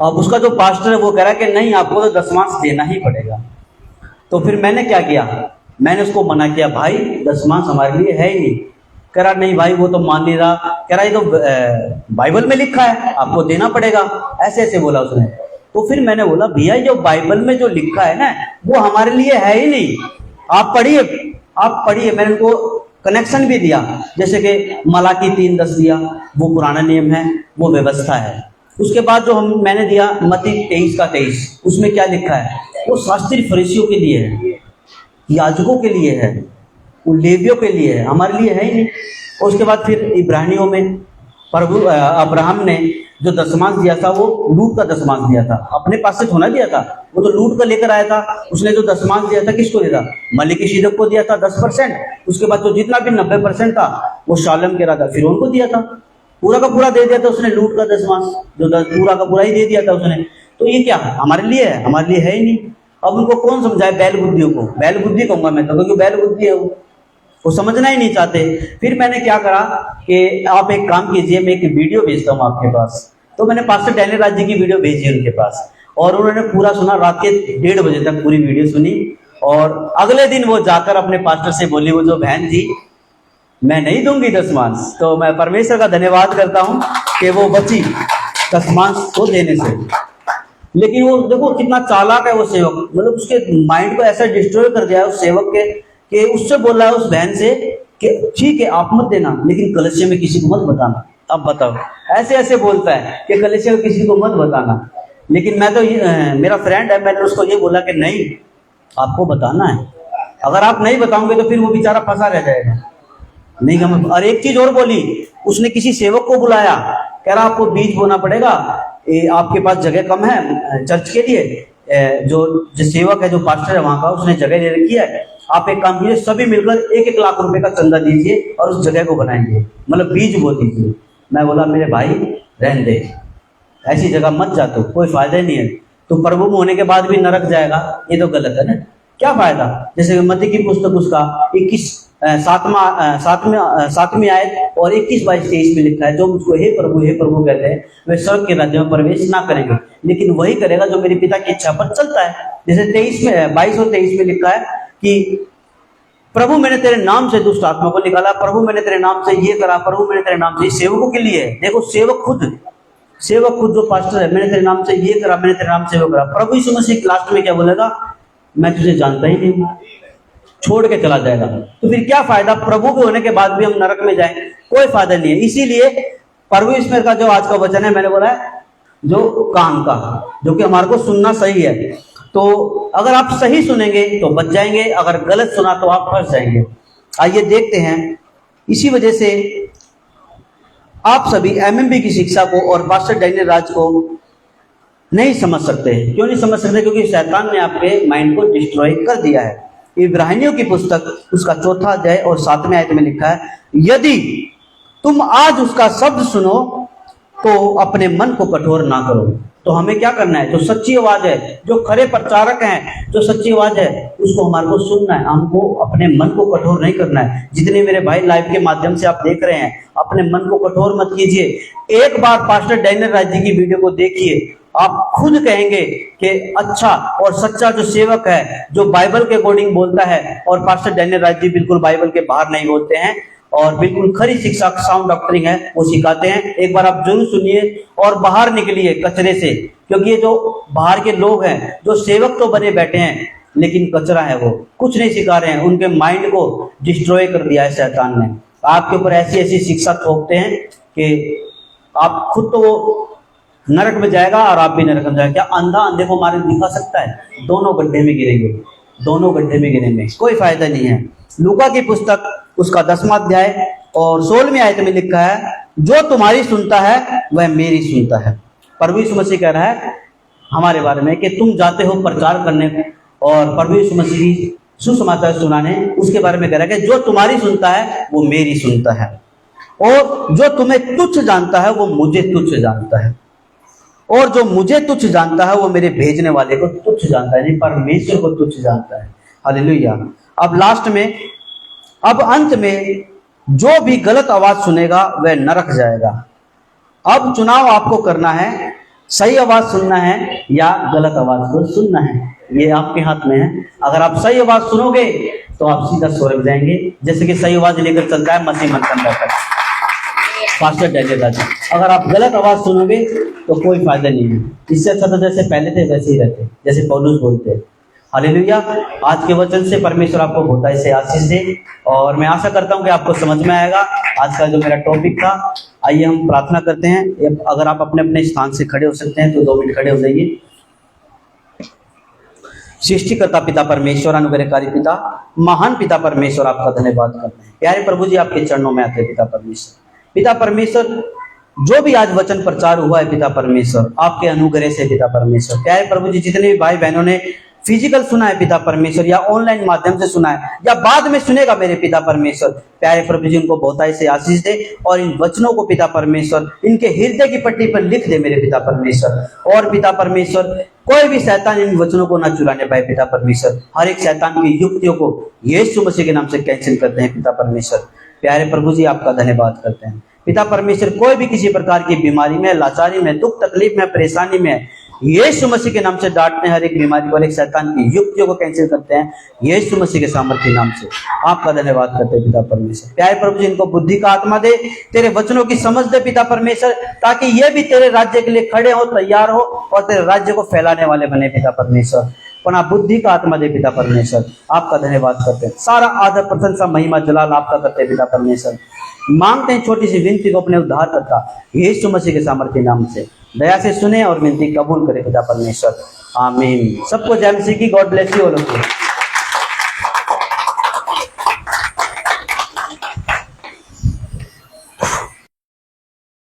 अब उसका जो पास्टर है वो कह रहा है कि नहीं, आपको तो 10वांश देना ही पड़ेगा। तो फिर मैंने क्या किया, मैंने उसको मना किया, भाई 10वांश हमारे लिए है ही नहीं। कह रहा नहीं भाई वो तो मान नहीं रहा, कह रहा ये तो बाइबल में लिखा है, आपको देना पड़ेगा, ऐसे ऐसे बोला उसने। तो फिर मैंने बोला भैया जो बाइबल में जो लिखा है ना, वो हमारे लिए है ही नहीं, आप पढ़िए। मैंने उनको कनेक्शन भी दिया, जैसे कि मलाकी 3:10 दिया, वो पुराना नियम है, वो व्यवस्था है। उसके बाद जो मैंने दिया मत्ती 23:23, उसमें क्या लिखा है, वो शास्त्री फरीसियों के लिए है, याजकों के लिए है, वो लेवियों के लिए है, हमारे लिए है ही नहीं। और उसके बाद फिर इब्रानियों में प्रभु अब्राहम ने जो 10वांश दिया था, वो लूट का 10वांश दिया था, अपने पास से थोड़ा दिया था, वो तो लूट कर लेकर आया था। उसने जो 10वांश दिया था किसको दिया था? मलिकिशेदेक को दिया था 10%। उसके बाद जो जितना भी 90% था वो शालेम के राजा फिरौन को दिया था, पूरा का पूरा दे दिया था उसने, लूट का 10वांश जो पूरा का पूरा ही दे दिया था उसने। तो ये क्या हमारे लिए है? हमारे लिए है ही नहीं। अब उनको कौन समझाए? बैल बुद्धियों को, बैल बुद्धि कहूंगा मैं तो, क्योंकि बैल बुद्धि है वो समझना ही नहीं चाहते। फिर मैंने क्या करा कि आप एक काम कीजिए, मैं एक वीडियो भेजता हूँ आपके पास। तो मैंने पास्टर डैनियल राज जी की वीडियो भेजी उनके पास, और उन्होंने पूरा सुना, रात के 1:30 बजे तक पूरी वीडियो सुनी। और अगले दिन वो जाकर अपने पास्टर से बोली, वो जो बहन थी, मैं नहीं दूंगी 10वांश। तो मैं परमेश्वर का धन्यवाद करता हूँ कि वो बची 10वांश को देने से। लेकिन वो देखो कितना चालाक है वो सेवक, मतलब उसके माइंड को ऐसा डिस्ट्रॉय कर दिया है उस सेवक के, कि उससे बोल रहा है उस बहन से कि ठीक है आप मत देना, लेकिन कलीसिया में किसी को मत बताना। अब बताओ, ऐसे ऐसे बोलता है कि कलीसिया में किसी को मत बताना। लेकिन मैं तो मेरा फ्रेंड है, मैंने उसको ये बोला कि नहीं आपको बताना है, अगर आप नहीं बताओगे तो फिर वो बेचारा फंसा रह जाएगा। नहीं हम, और एक चीज और बोली, उसने किसी सेवक को बुलाया, कह रहा आपको बीज बोना पड़ेगा, आपके पास जगह कम है चर्च के लिए, जो सेवक है, जो पास्टर है वहां का, उसने जगह ले रखी है, आप एक काम कीजिए, सभी मिलकर 1-1 लाख रुपए का चंदा दीजिए और उस जगह को बनाएंगे, मतलब बीज बो दीजिए। मैं बोला मेरे भाई रहने दे, ऐसी जगह मत जा, तो कोई फायदा ही नहीं है, तो प्रभु में होने के बाद भी नरक जाएगा, ये तो गलत है ना, क्या फायदा। जैसे मत्ती की पुस्तक उसका 7वीं आयत और 21-22-23 में लिखा है, जो मुझको हे प्रभु कहते हैं वे स्वर्ग के राज्य में प्रवेश ना करेंगे, लेकिन वही करेगा जो मेरे पिता की इच्छा पर चलता है। जैसे 22 और 23 में लिखा है कि प्रभु मैंने तेरे नाम से दुष्ट आत्मा को निकाला, प्रभु मैंने तेरे नाम से ये करा, प्रभु मैंने तेरे नाम से, सेवकों के लिए है। देखो सेवक खुद जो पास्टर है, मैंने तेरे नाम से ये करा, मैंने तेरे नाम से वो करा। प्रभु यीशु मसीह लास्ट में क्या बोलेगा? मैं तुझे जानता ही नहीं, छोड़ के चला जाएगा। तो फिर क्या फायदा, प्रभु के होने के बाद भी हम नरक में जाएं, कोई फायदा नहीं है। इसीलिए प्रभु ईश्वर का जो आज का वचन है, मैंने बोला है जो कान का, जो कि हमारे को सुनना सही है, तो अगर आप सही सुनेंगे तो बच जाएंगे, अगर गलत सुना तो आप फंस जाएंगे। आइए देखते हैं। इसी वजह से आप सभी एमएमबी की शिक्षा को और पास्टर डैनियल राज को नहीं समझ सकते। क्यों नहीं समझ सकते? क्योंकि शैतान ने आपके माइंड को डिस्ट्रॉय कर दिया है। इब्रानियों की पुस्तक उसका 4 अध्याय और 7वें आयत में लिखा है, यदि तुम आज उसका शब्द सुनो तो अपने मन को कठोर ना करो। तो हमें क्या करना है? जो सच्ची आवाज है, जो खरे प्रचारक हैं, जो सच्ची आवाज है, उसको हमारे को सुनना है। हमको अपने मन को कठोर नहीं करना है। जितने मेरे भाई लाइव के माध्यम से आप देख रहे हैं, अपने मन को कठोर मत कीजिए। एक बार पास्टर डैनियल राज जी की वीडियो को देखिए, आप खुद कहेंगे कि अच्छा और सच्चा जो सेवक है, जो बाइबल के अकॉर्डिंग बोलता है, और पास्टर डैनियल राज जी बिल्कुल बाइबल के बाहर नहीं बोलते हैं और बिल्कुल खरी शिक्षा, साउंड डॉक्टरिंग है, वो सिखाते हैं। एक बार आप जरूर सुनिए और बाहर निकलिए कचरे से, क्योंकि ये जो बाहर के लोग हैं, जो सेवक तो बने बैठे हैं लेकिन कचरा है, वो कुछ नहीं सिखा रहे हैं। उनके माइंड को डिस्ट्रॉय कर दिया है शैतान ने। आपके ऊपर ऐसी ऐसी शिक्षा थोपते हैं कि आप खुद तो नरक में जाएगा और आप भी नरक में जाएगा। क्या अंधा अंधे को मारे दिखा सकता है? दोनों गड्ढे में गिरेंगे, दोनों गड्ढे में गिरेंगे, कोई फायदा नहीं है। लूका की पुस्तक उसका 10वां अध्याय और 16वीं आयत में लिखा है, जो तुम्हारी सुनता है वह मेरी सुनता है। प्रभु यीशु मसीह कह रहा है हमारे बारे में कि तुम जाते हो प्रचार करने और प्रभु यीशु मसीह की सुसमाचार सुनाने, उसके बारे में कह रहा है कि जो तुम्हारी सुनता है वो मेरी सुनता है, और जो तुम्हें तुच्छ जानता है वो मुझे तुच्छ जानता है, और जो मुझे तुच्छ जानता है वो मेरे भेजने वाले को तुच्छ जानता है, नहीं परमेश्वर को तुच्छ जानता है। हालेलुया। अब लास्ट में, अब अंत में जो भी गलत आवाज सुनेगा वह नरक जाएगा। अब चुनाव आपको करना है, सही आवाज सुनना है या गलत आवाज को सुनना है, ये आपके हाथ में है। अगर आप सही आवाज सुनोगे तो आप सीधा स्वर्ग जाएंगे, जैसे कि सही आवाज लेकर चलता है मसीह मंथन का पास्टर डैनियल राज। अगर आप गलत आवाज सुनोगे तो कोई फायदा नहीं है। इससे अच्छा तो जैसे पहले थे वैसे ही रहते, जैसे पौलुस बोलते हैं। हालेलुया। आज के वचन से परमेश्वर आपको बहुत से आशीष दे, और मैं आशा करता हूं कि आपको समझ में आएगा आज का जो मेरा टॉपिक था। आइए हम प्रार्थना करते हैं। अगर आप अपने अपने स्थान से खड़े हो सकते हैं तो 2 मिनट खड़े हो जाइए। सृष्टिकर्ता पिता परमेश्वर, अनुग्रहकारी पिता, महान पिता परमेश्वर, आपका धन्यवाद करते हैं। प्यारे प्रभु जी, आपके चरणों में आते हैं पिता परमेश्वर। पिता परमेश्वर, जो भी आज वचन प्रचार हुआ है पिता परमेश्वर, आपके अनुग्रह से पिता परमेश्वर। प्यारे प्रभु जी, जितने भी भाई बहनों ने फिजिकल सुना है पिता परमेश्वर, या ऑनलाइन माध्यम से सुना है, या बाद में सुनेगा मेरे पिता परमेश्वर, प्यारे प्रभु जी उनको बहुत से आशीष दे, और इन वचनों को पिता परमेश्वर इनके हृदय की पट्टी पर लिख दे मेरे पिता परमेश्वर। और पिता परमेश्वर, कोई भी शैतान इन वचनों को ना चुराने पाए पिता परमेश्वर। हर एक शैतान की युक्तियों को यीशु मसीह के नाम से कैंसिल करते हैं पिता परमेश्वर। प्यारे प्रभु जी, आपका धन्यवाद करते हैं पिता परमेश्वर। कोई भी किसी प्रकार की बीमारी में, लाचारी में, दुख तकलीफ में, परेशानी में, यीशु मसीह के नाम से डांटते हैं। हर एक बीमारी को, हर एक शैतान की युक्तियों को कैंसिल करते हैं यीशु मसीह के सामर्थ्य नाम से। आपका धन्यवाद करते हैं पिता परमेश्वर। प्यारे प्रभु जी, इनको बुद्धि का आत्मा दे, तेरे वचनों की समझ दे पिता परमेश्वर, ताकि ये भी तेरे राज्य के लिए खड़े हो, तैयार हो, और तेरे राज्य को फैलाने वाले बने पिता परमेश्वर। पुनः बुद्धि का आत्मा दे पिता परमेश्वर। आपका धन्यवाद करते हैं। सारा आदर, प्रशंसा, महिमा, जलाल आपका करते हैं पिता परमेश्वर। मांगते हैं छोटी सी विनती को अपने उद्धारकर्ता यीशु मसीह के सामर्थ्य नाम से। दया से सुने और विनती कबूल करे पिता परमेश्वर। आमीन। सबको जय मसीह की। God bless you all of you.